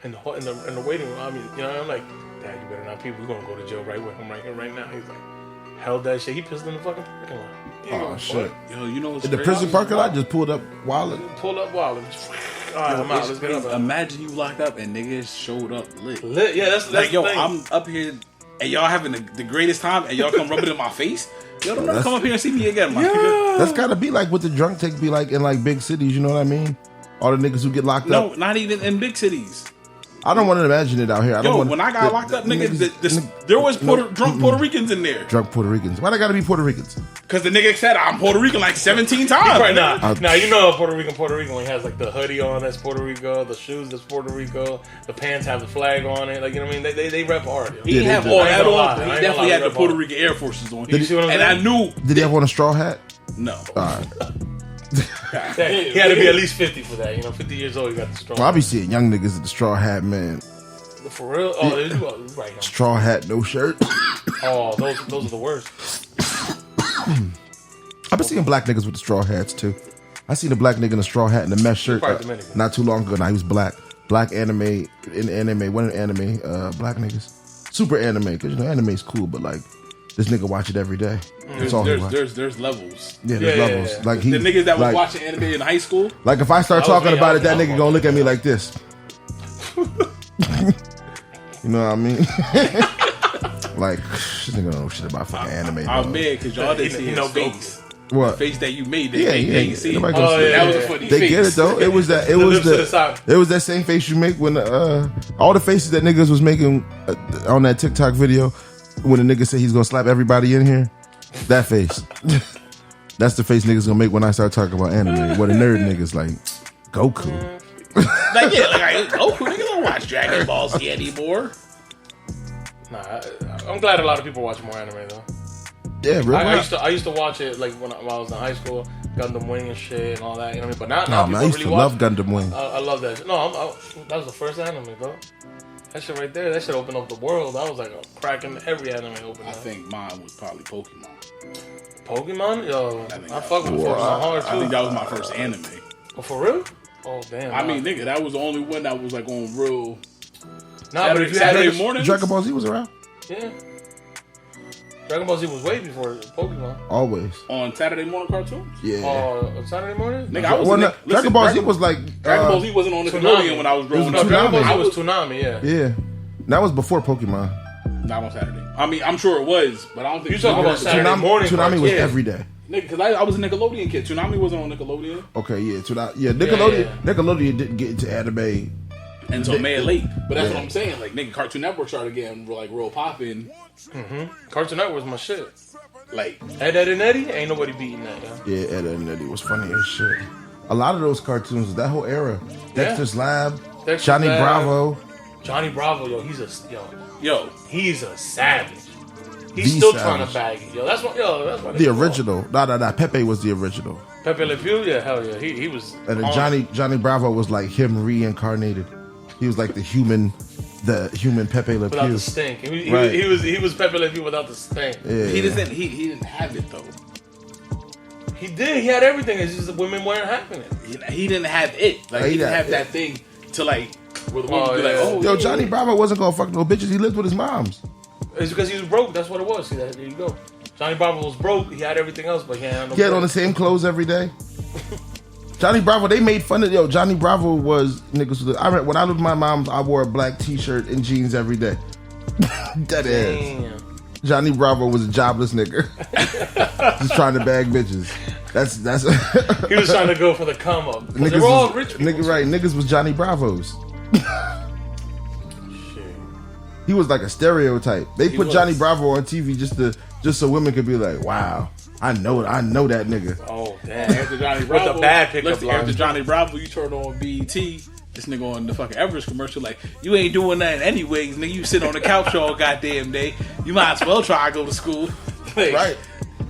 In the waiting room, I mean, you know, I'm like, Dad, you better not pee. We're gonna go to jail right with him right here, right now. He's like, held that shit. He pissed in the fucking parking lot. Oh shit! Yo, you know what's In the crazy? prison parking lot, just pulled up wallet. Pull up wallet. All right, I'm out. Let's get up. Imagine you locked up and niggas showed up lit. Yeah, that's Like, yo, the thing. I'm up here and y'all having the greatest time and y'all come rubbing in my face. Yo, don't never come up here and see me again, my nigga. That's gotta be like what the drunk take be like in like big cities. You know what I mean? All the niggas who get locked up. No, not even in big cities. I don't want to imagine it out here. I don't Yo, want when I got locked up, nigga, there was drunk Puerto Ricans in there. Drunk Puerto Ricans. Why they gotta be Puerto Ricans? Because the nigga said I'm Puerto Rican like 17 times. Right now, you know Puerto Rican when he has like the hoodie on, that's Puerto Rico, the shoes, that's Puerto Rico, the pants have the flag on it, like, you know what I mean? They rep hard. Yo. He didn't have all that on, but he definitely had the Puerto hard. Rican Air Forces on. You see what I'm saying? I knew. Did he have on a straw hat? No. All right. He had to be at least 50 for that, you know, 50 years old, he got the straw. Well, I be seeing young niggas with the straw hat, man. For real? Oh, right now. Straw hat, no shirt. Oh, those are the worst. I've been seeing black niggas with the straw hats too. I seen a black nigga in a straw hat and a mesh shirt not too long ago. Now he was black. Black anime in anime. What an anime? Black niggas. Super anime, because you know anime's cool, but like this nigga watch it every day. That's all he watch. There's levels. Yeah, there's levels. Yeah. Like The niggas that was watching anime in high school. Like if I start talking about it, that nigga gonna look at me like this. You know what I mean? Like, this nigga don't know shit about fucking anime. I'm mad because y'all didn't see his face. What? The face that you made. Yeah. They ain't see it. Nobody gonna see it. That was a funny They face. get it though. It was that. It was that same face you make when all the faces that niggas was making on that TikTok video when the nigga said he's gonna slap everybody in here. That face. That's the face niggas gonna make when I start talking about anime. What a nerd niggas like Goku. Like, yeah, like, Goku, niggas don't watch Dragon Ball Z anymore. Nah, I'm glad a lot of people watch more anime though. Yeah, really. I used to watch it like when I was in high school, Gundam Wing and shit and all that. You know what I mean? But now No, people man, I used really to watch. love Gundam Wing. I love that. No, that was the first anime, bro. That shit right there, that shit opened up the world. I was like cracking every anime open. I think mine was probably Pokemon. Pokemon, yo, I fuck with Wow. Pokemon hard too. I think that was my first anime. Oh, for real? Oh damn. I mean, nigga, that was the only one that was like on real. nah, but if you had Saturday niggas- morning. Dragon Ball Z was around yeah. Dragon Ball Z was way before Pokemon. always. On Saturday morning cartoons. Yeah. On Saturday morning? Nigga, I was Well, a no, listen, Dragon Ball Z was like Dragon Ball Z wasn't on Nickelodeon when I was growing It was up. on Dragon Ball Toonami. Z was Toonami, yeah. Yeah, that was before Pokemon. Not on Saturday. I mean, I'm sure it was, but I don't think You talking about Saturday morning? Tsunami was Yeah. every day. Nigga, because I was a Nickelodeon kid. Tsunami wasn't on Nickelodeon Okay, yeah, Nickelodeon. Yeah. Nickelodeon didn't get into anime. until mad late. But that's what I'm saying. Like, nigga, Cartoon Network started getting like real popping. Cartoon Network was my shit. Like, Ed, Ed, and Eddie, ain't nobody beating that. Yeah. Yeah, Ed, Ed and Eddie was funny as shit. A lot of those cartoons, that whole era, Dexter's Lab, Dexter's Johnny Lab. Bravo. Johnny Bravo, yo, he's a savage. He's The still savage. trying to bag it, yo. That's what The original. Nah. Pepe was the original. Pepe Le Pew, yeah, hell yeah, he was. And then on- Johnny Bravo was like him reincarnated. He was like the human Pepe Le without Pew. the stink. He Right. was Pepe Le Pew without the stink. Yeah. he didn't have it though. He did. He had everything. It's just the women weren't having it. He didn't have it. Like, he didn't have that thing to like where the woman would be like, yeah. oh, Yo, yeah. Johnny Bravo wasn't gonna fuck no bitches. He lived with his moms. It's because he was broke. That's what it was. See, there you go. Johnny Bravo was broke. He had everything else, but he had no. He had bread. on the same clothes every day. Johnny Bravo, they made fun of Johnny Bravo was niggas. When I lived with my mom, I wore a black T-shirt and jeans every day. That is. Damn. Johnny Bravo was a jobless nigga, just trying to bag bitches. That's He was trying to go for the come up. They niggas were all was, rich people. nigga, right? Niggas was Johnny Bravos. Shit. He was like a stereotype. They put was. Johnny Bravo on TV just so women could be like, wow, I know that nigga. Oh damn. After Johnny Bravo, With the bad pickup listen, lines. after Johnny Bravo, you turn on BET. This nigga on the fucking Everest commercial, like, you ain't doing nothing anyways, nigga. You sit on the couch all goddamn day. You might as well try to go to school. Like, Right?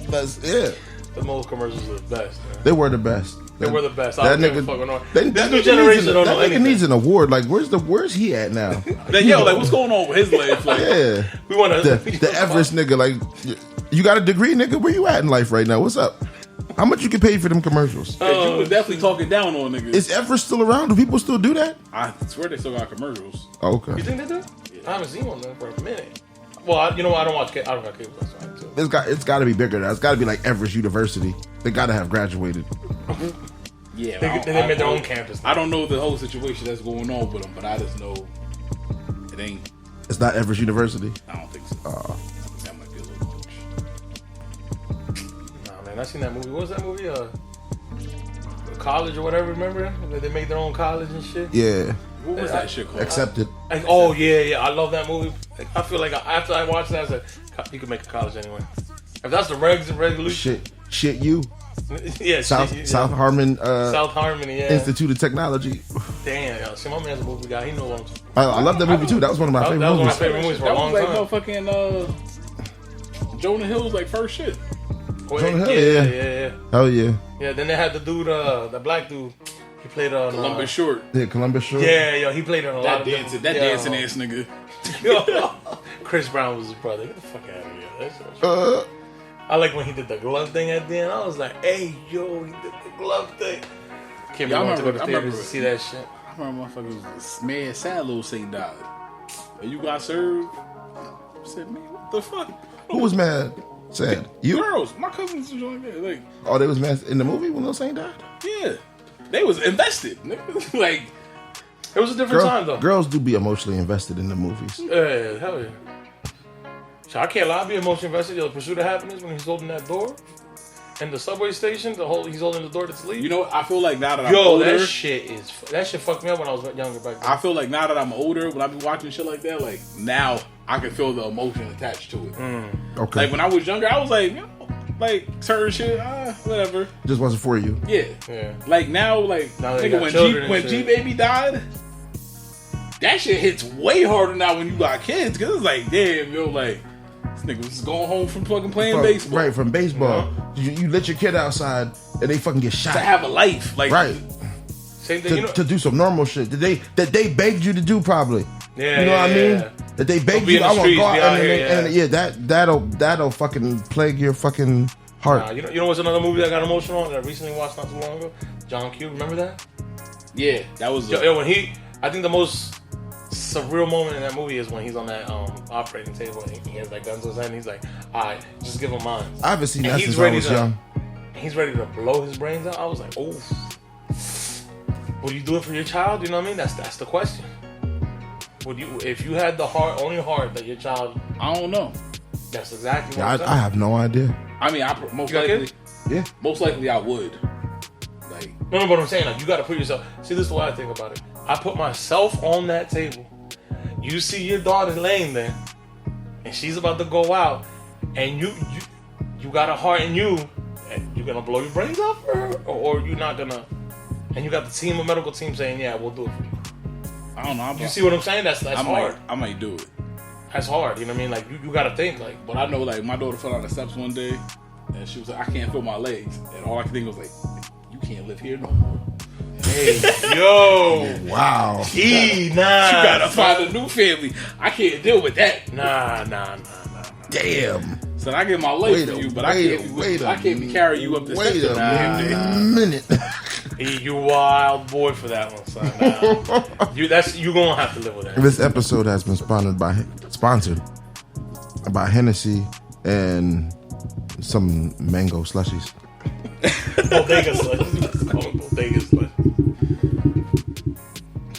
That's The most commercials are the best. Man. They were the best. They were the best. That nigga, this new generation don't know anything. That nigga needs an award. Like, where's he at now? Yo, like, what's going on with his life? Like, yeah, we want to the Everest nigga. Like, you got a degree, nigga? Where you at in life right now? What's up? How much you get paid for them commercials? You was definitely talking down on niggas. Is Everest still around? Do people still do that? I swear they still got commercials. Oh, okay. You think they do? Yeah. I haven't seen one for a minute. Well, you know what? I don't watch. I don't got cable. That's fine too. It's got to be bigger now. It's got to be like Everest University. They got to have graduated. Yeah, they made their own campus now. I don't know the whole situation that's going on with them, but I just know it ain't. It's not Everest University. I don't think so. That might be a little much. Nah, man, I seen that movie. What was that movie? College or whatever. Remember? They made their own college and shit. Yeah. What was that shit called? Accepted. Oh yeah. I love that movie. I feel like after I watched that, I said, "You could make a college anyway." If that's the regs and resolution. Shit, you. Yeah, South Harmon. South Harmony. Yeah. Institute of Technology. Damn, yo, see, my man's a movie guy. He knows what I'm talking. I love that movie too. That was one of my favorite movies. That was one of my favorite movies for a long time. That was like motherfucking Jonah Hill's like first shit. Jonah Hill, yeah. Hell yeah. Yeah, then they had the dude, the black dude. He played Columbus Short. Yeah, Columbus Short. Yeah, yo, he played in a lot of dancing ass nigga. Chris Brown was his brother. Get the fuck out of here. I like when he did the glove thing at the end. I was like, hey, yo, he did the glove thing. Can't remember to the theaters to see that shit. I remember motherfuckers was mad sad little Saint died. And you got served. I said, man, what the fuck? Who was mad? Sad. You? Girls. My cousins was like, oh, they was mad in the movie when Lil Saint died? Yeah. They was invested. Like, it was a different time though. Girls do be emotionally invested in the movies. Yeah, hell yeah. So I can't lie, I be emotionally invested. Yo, the Pursuit of Happiness when he's holding that door. And the subway station, he's holding the door to sleep. You know, I feel like now that I'm older, that shit fucked me up when I was younger back then. I feel like now that I'm older, when I be watching shit like that, like now I can feel the emotion attached to it. Okay. Like when I was younger, I was like, you know, like certain shit, whatever. Just wasn't for you. Yeah. Like now, nigga, when G Baby died, that shit hits way harder now when you got kids, because it's like, damn, yo, like. This nigga was going home from fucking playing baseball. Right, from baseball. You let your kid outside and they fucking get shot. To have a life. Like, right. Same thing, to do some normal shit that they begged you to do probably. Yeah, you know what I mean? Yeah. That they begged you. I want to go out and that'll fucking plague your fucking heart. You know what's another movie that I got emotional on that I recently watched not too long ago? John Q. Remember that? Yeah, that was. When I think the most surreal moment in that movie is when he's on that operating table and he has that gun to his head and he's like, alright, just give him mine. I haven't seen that since I was young. He's ready to blow his brains out. I was like, oh, would you do it for your child? You know what I mean? That's the question. Would you, if you had the only heart that your child? I don't know. That's exactly what I'm saying. I have no idea. I mean, most likely I would. Like, no, but I'm saying, like, you got to put yourself. See, this is what I think about it. I put myself on that table. You see your daughter laying there, and she's about to go out, and you got a heart in you, and you're gonna blow your brains out for her, or you're not gonna. And you got the medical team saying, "Yeah, we'll do it for you." I don't know. You see what I'm saying? That's hard. I might do it. That's hard. You know what I mean? Like you got to think like. But I know, like my daughter fell down the steps one day, and she was like, "I can't feel my legs," and all I could think was like, "You can't live here no more." Hey, yo. Wow. You gotta find a new family. I can't deal with that. Nah. Damn. So I get my legs for you, but I can't be carrying you up the steps. Wait a minute. You wild boy for that one, son. Nah. You gonna have to live with that. This episode has been sponsored by Hennessy and some mango slushies. Bodega slushies. Bodega slushies.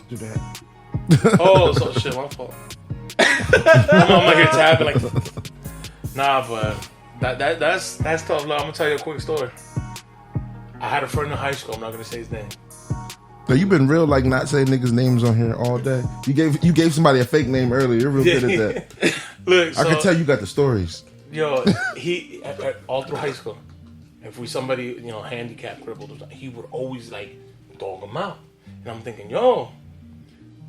Do that. Oh, so shit, my fault. I'm not here tapping like. Nah, but that's tough. Look, I'm gonna tell you a quick story. I had a friend in high school. I'm not gonna say his name. So you've been real like not saying niggas' names on here all day. You gave somebody a fake name earlier. You're real good at that. Look, I can tell you got the stories. Yo, he all through high school, if somebody handicapped, crippled, he would always like dog him out, and I'm thinking, yo,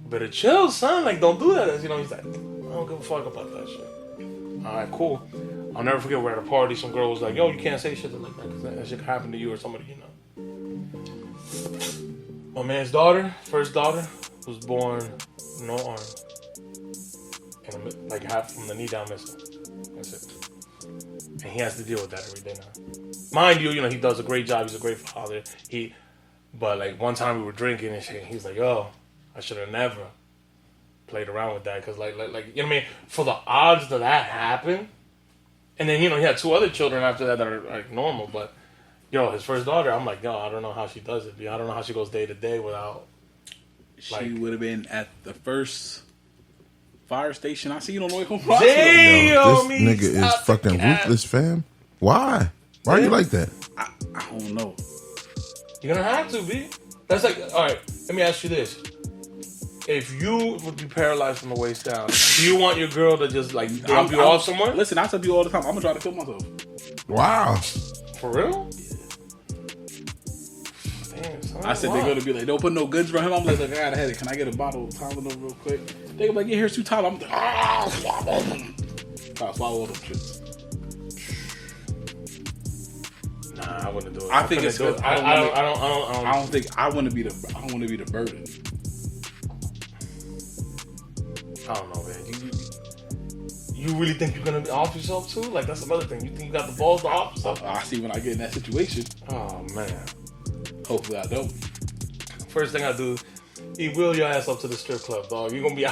better chill, son. Like, don't do that. He's like, I don't give a fuck about that shit. All right, cool. I'll never forget we're at a party. Some girl was like, yo, you can't say shit like that because that shit could happen to you or somebody you know. My man's daughter, first daughter, was born no arm. And like half from the knee down missing. That's it. And he has to deal with that every day now. Mind you, he does a great job. He's a great father. But like one time we were drinking and shit, he's like, "Yo, I should have never played around with that because like you know what I mean? For the odds that happened, and then he had 2 other children after that are like normal, but his first daughter, I'm like, yo, I don't know how she does it. I don't know how she goes day to day without. She would have been at the first fire station I seen on the way home from the hospital. This nigga is fucking ruthless, fam. Why? Why are you like that? I don't know. You're gonna have to be. That's like, all right. Let me ask you this: if you would be paralyzed from the waist down, do you want your girl to just like drop you off somewhere? Listen, I tell people all the time, I'm gonna try to kill myself. Wow. For real? I said they're gonna be like, don't put no goods around him. I'm like, I got a headache. Can I get a bottle of Tylenol real quick? They be like, yeah, here's 2 Tylenol. I'm like, I'll swallow all them shits. Nah, I wouldn't do it. I think it's good. I don't think I want to be the burden. I don't know, man. You really think you're gonna be off yourself too? Like that's another thing. You think you got the balls to off yourself? I see when I get in that situation. Oh man. Hopefully I don't. First thing I do, you wheel your ass up to the strip club, dog. You're gonna be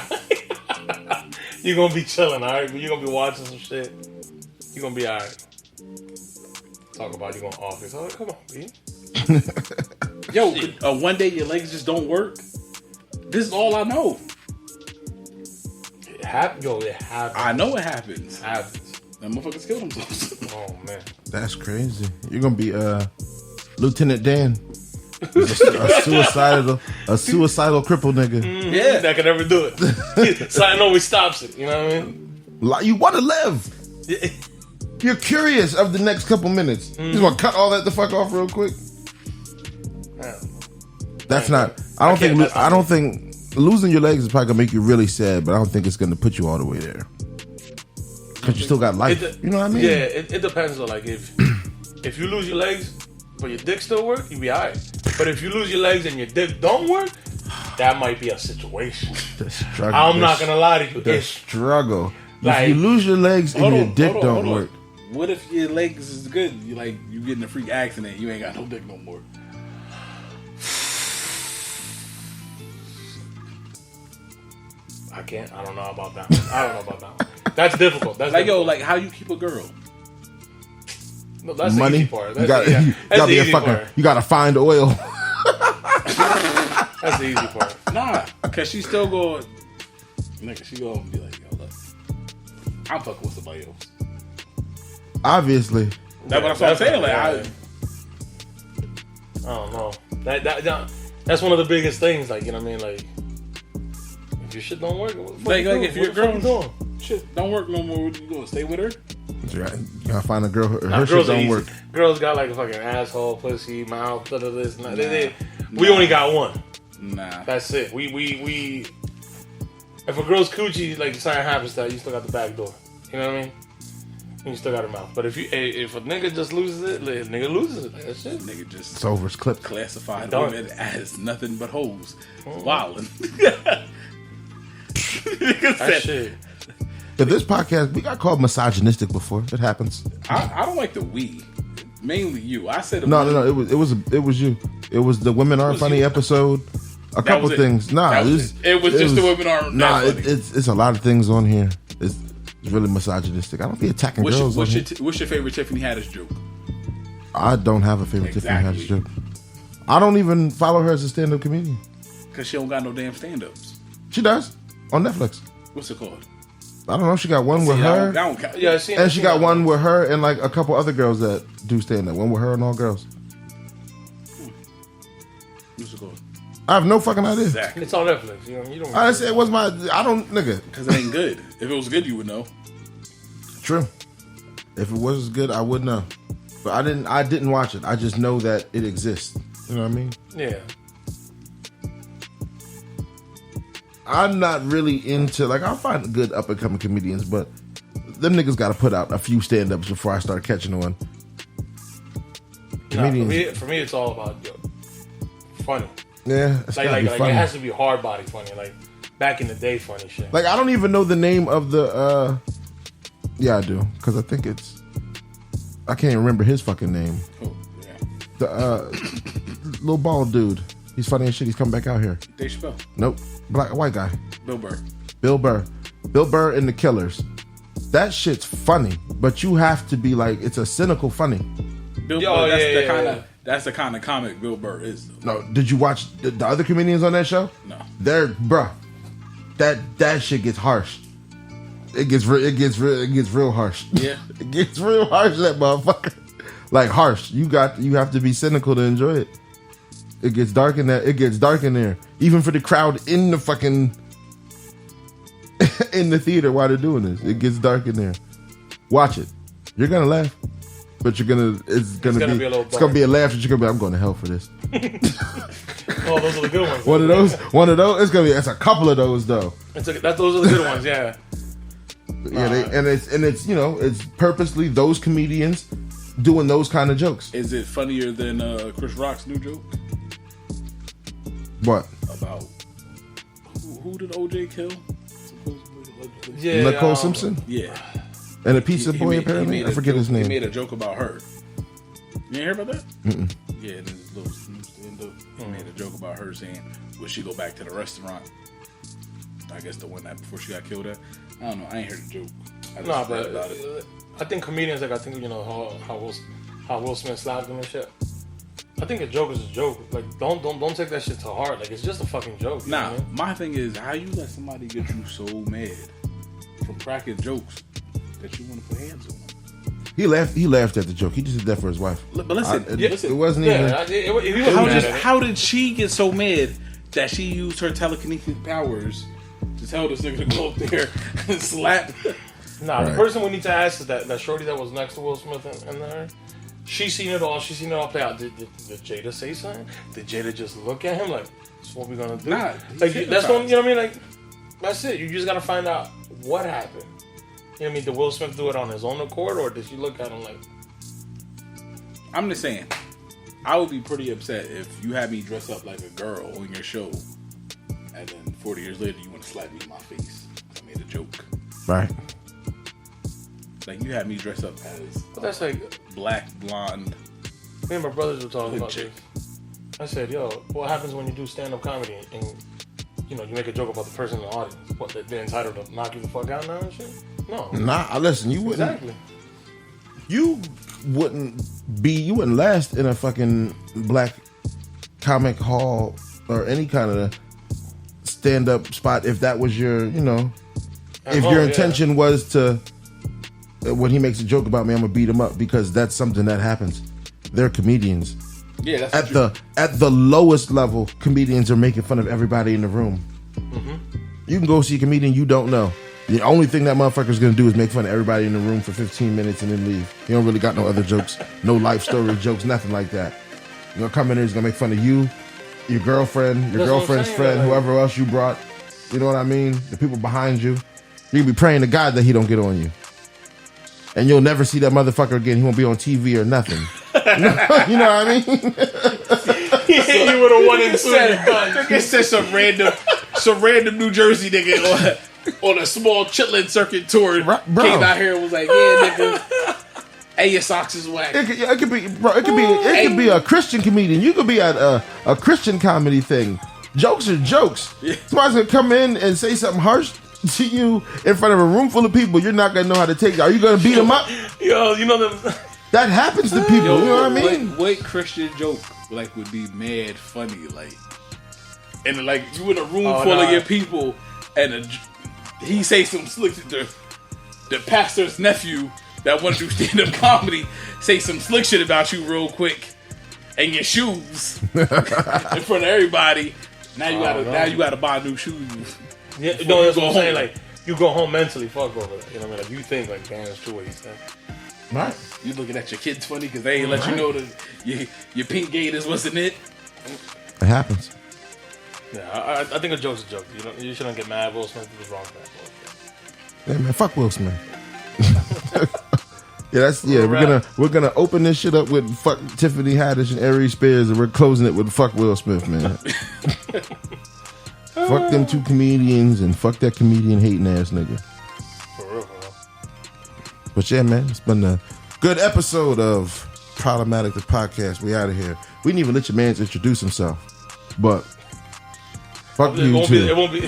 you're gonna be chilling, alright? You're gonna be watching some shit. You're gonna be alright. Talk about you going off yourself. Come on, B. Yo, one day your legs just don't work. This is all I know. It happens. I know it happens. It happens. Them motherfuckers kill themselves. Oh man. That's crazy. You're gonna be Lieutenant Dan. a suicidal crippled nigga. Mm-hmm. Yeah, that can never do it. Something always stops it. You know what I mean? You want to live. You're curious of the next couple minutes. You just want to cut all that the fuck off real quick. That's not. I don't think losing your legs is probably gonna make you really sad, but I don't think it's gonna put you all the way there. Because you still got life. You know what I mean? Yeah, it depends though. Like if you lose your legs but your dick still work, you be alright. But if you lose your legs and your dick don't work, that might be a situation. The struggle. I'm not gonna lie to you. The struggle. Like, if you lose your legs and your dick don't work. What if your legs is good? You get in a freak accident, you ain't got no dick no more. I don't know about that one. That's difficult. That's like, difficult. yo, like how you keep a girl? No, that's money. The easy part. You gotta be a fucker. You gotta find oil. That's the easy part. Nah, cause she's still going. Nigga, she gonna be like, yo, look, I'm fucking with somebody else. Obviously. That's what I'm saying. Like, I don't know. That's one of the biggest things. Like, you know what I mean? Like, if your shit don't work, like if your girl doing shit don't work no more, what you doing? Stay with her? You gotta find a girl. Her shit don't work. Girls got like a fucking asshole, pussy, mouth, this. Nah. We only got one. Nah, that's it. We. If a girl's coochie, like something happens to that, you still got the back door. You know what I mean? And you still got her mouth. But if a nigga just loses it, nigga loses it. That's it. Nigga just it's over. It's clipped. Classified women as nothing but hoes. Wildin'. That shit. But this podcast, we got called misogynistic before. It happens. I don't like the we. Mainly you. I said no. It was you. It was the women aren't funny you. Episode. A couple things. Nah, it was just the women aren't. Nah, it's a lot of things on here. It's really misogynistic. I don't be attacking girls. What's your favorite Tiffany Haddish joke? I don't have a favorite Tiffany Haddish joke. I don't even follow her as a stand-up comedian. Because she don't got no damn stand-ups. She does on Netflix. What's it called? I don't know. She got one with her. And she got one with her and like a couple other girls that do stand-up. One with her and all girls. What's it called? I have no fucking idea. Exactly. It's on Netflix. You don't. I said it was my. I don't, nigga. Because it ain't good. If it was good, you would know. True. If it was good, I would know. But I didn't watch it. I just know that it exists. You know what I mean? Yeah. I'm not really into I'll find good up and coming comedians, but them niggas got to put out a few stand ups before I start catching on. Nah, for me, it's all about funny. Yeah, it's Like, gotta be funny. it has to be hard body funny. Like back in the day, funny shit. Like I don't even know the name of the. Yeah, I do because I think it's. I can't even remember his fucking name. Oh, yeah. The little bald dude. He's funny as shit. He's coming back out here. Dave Chappelle. Nope, white guy. Bill Burr. Bill Burr and the Killers. That shit's funny, but you have to be like, it's a cynical funny. Bill Burr. That's the kind of comic Bill Burr is. Though. No, did you watch the other comedians on that show? No. They're bruh. That shit gets harsh. It gets real harsh. Yeah. It gets real harsh, that motherfucker. Like harsh. You have to be cynical to enjoy it. It gets dark in there. It gets dark in there. Even for the crowd in the fucking in the theater while they're doing this. It gets dark in there. Watch it. You're gonna laugh. But it's gonna be a laugh that you're gonna be, I'm going to hell for this. Oh, those are the good ones. One of those. It's a couple of those though. Those are the good ones, yeah. Yeah, it's you know, it's purposely those comedians doing those kind of jokes. Is it funnier than Chris Rock's new joke? What? About who did OJ kill? Yeah, Nicole Simpson? Yeah. And a pizza boy, apparently? I forget his name. He made a joke about her. You ain't hear about that? Mm-mm. Yeah, and his little stand-up, he made a joke about her saying, would she go back to the restaurant? I guess the one that before she got killed at. I don't know. I ain't heard the joke. I just read about it. I think comedians, like, I think, you know, how Will Smith slapped him and shit. I think a joke is a joke. Like, don't take that shit to heart. Like, it's just a fucking joke. Nah, know what I mean? My thing is, how you let somebody get you so mad from cracking jokes that you want to put hands on them? He laughed at the joke. He just did that for his wife. But listen, it wasn't even. How did she get so mad that she used her telekinetic powers to tell this nigga to go up there and slap? Nah, right. The person we need to ask is that shorty that was next to Will Smith and her. She's seen it all. She's seen it all play out. Did Jada say something? Did Jada just look at him like, "That's what we're gonna do"? Nah, like that's what, you know what I mean. Like that's it. You just gotta find out what happened. You know what I mean? Did Will Smith do it on his own accord, or did she look at him like? I'm just saying, I would be pretty upset if you had me dress up like a girl on your show, and then 40 years later you want to slap me in my face. I made a joke. Right. Like you had me dress up as that's like black blonde. Me and my brothers were talking about this. I said, "Yo, what happens when you do stand-up comedy and you know you make a joke about the person in the audience? What they're entitled to knock you the fuck out now and shit? No. Nah, listen, you wouldn't. Exactly. You wouldn't last in a fucking black comic hall or any kind of stand-up spot if that was your, you know, if your intention was to. When he makes a joke about me, I'm gonna beat him up because that's something that happens. They're comedians. Yeah, that's at the lowest level. Comedians are making fun of everybody in the room. Mm-hmm. You can go see a comedian you don't know. The only thing that motherfucker's gonna do is make fun of everybody in the room for 15 minutes and then leave. He don't really got no other jokes, no life story jokes, nothing like that. You're gonna come in there, he's gonna make fun of you, your girlfriend, your girlfriend's friend, whoever else you brought. You know what I mean? The people behind you. You can be praying to God that he don't get on you. And you'll never see that motherfucker again. He won't be on TV or nothing. You know what I mean? You would have won in two. It said some random New Jersey nigga on a small chitlin circuit tour came out here and was like, "Yeah, nigga, hey, your socks is whack." It could be, bro. It could be a Christian comedian. You could be at a Christian comedy thing. Jokes are jokes. Yeah. Somebody's gonna come in and say something harsh to you in front of a room full of people. You're not gonna know how to take it. Are you gonna beat them up? Yo, you know them. That happens to people. You know what I mean? What Christian joke like would be mad funny, like, and like you in a room full of your people, and he say some slick shit. The pastor's nephew that want to do stand up comedy say some slick shit about you real quick, and your shoes in front of everybody. Now you gotta buy new shoes. Yeah, no, that's what I'm saying. Like you go home mentally fucked over that. You know what I mean? Like you think like, damn, that's true what he said. Right. You looking at your kids funny because they ain't let you know that your pink gators wasn't it. It happens. Yeah, I think a joke's a joke. You shouldn't get mad. Will Smith was wrong for that. Yeah, man, fuck Will Smith. We're gonna open this shit up with fuck Tiffany Haddish and Aries Spears, and we're closing it with fuck Will Smith, man. Fuck them two comedians and fuck that comedian hating ass nigga. For real. But yeah, man, it's been a good episode of Problematic the Podcast. We out of here. We didn't even let your man introduce himself, but fuck you too. It won't be.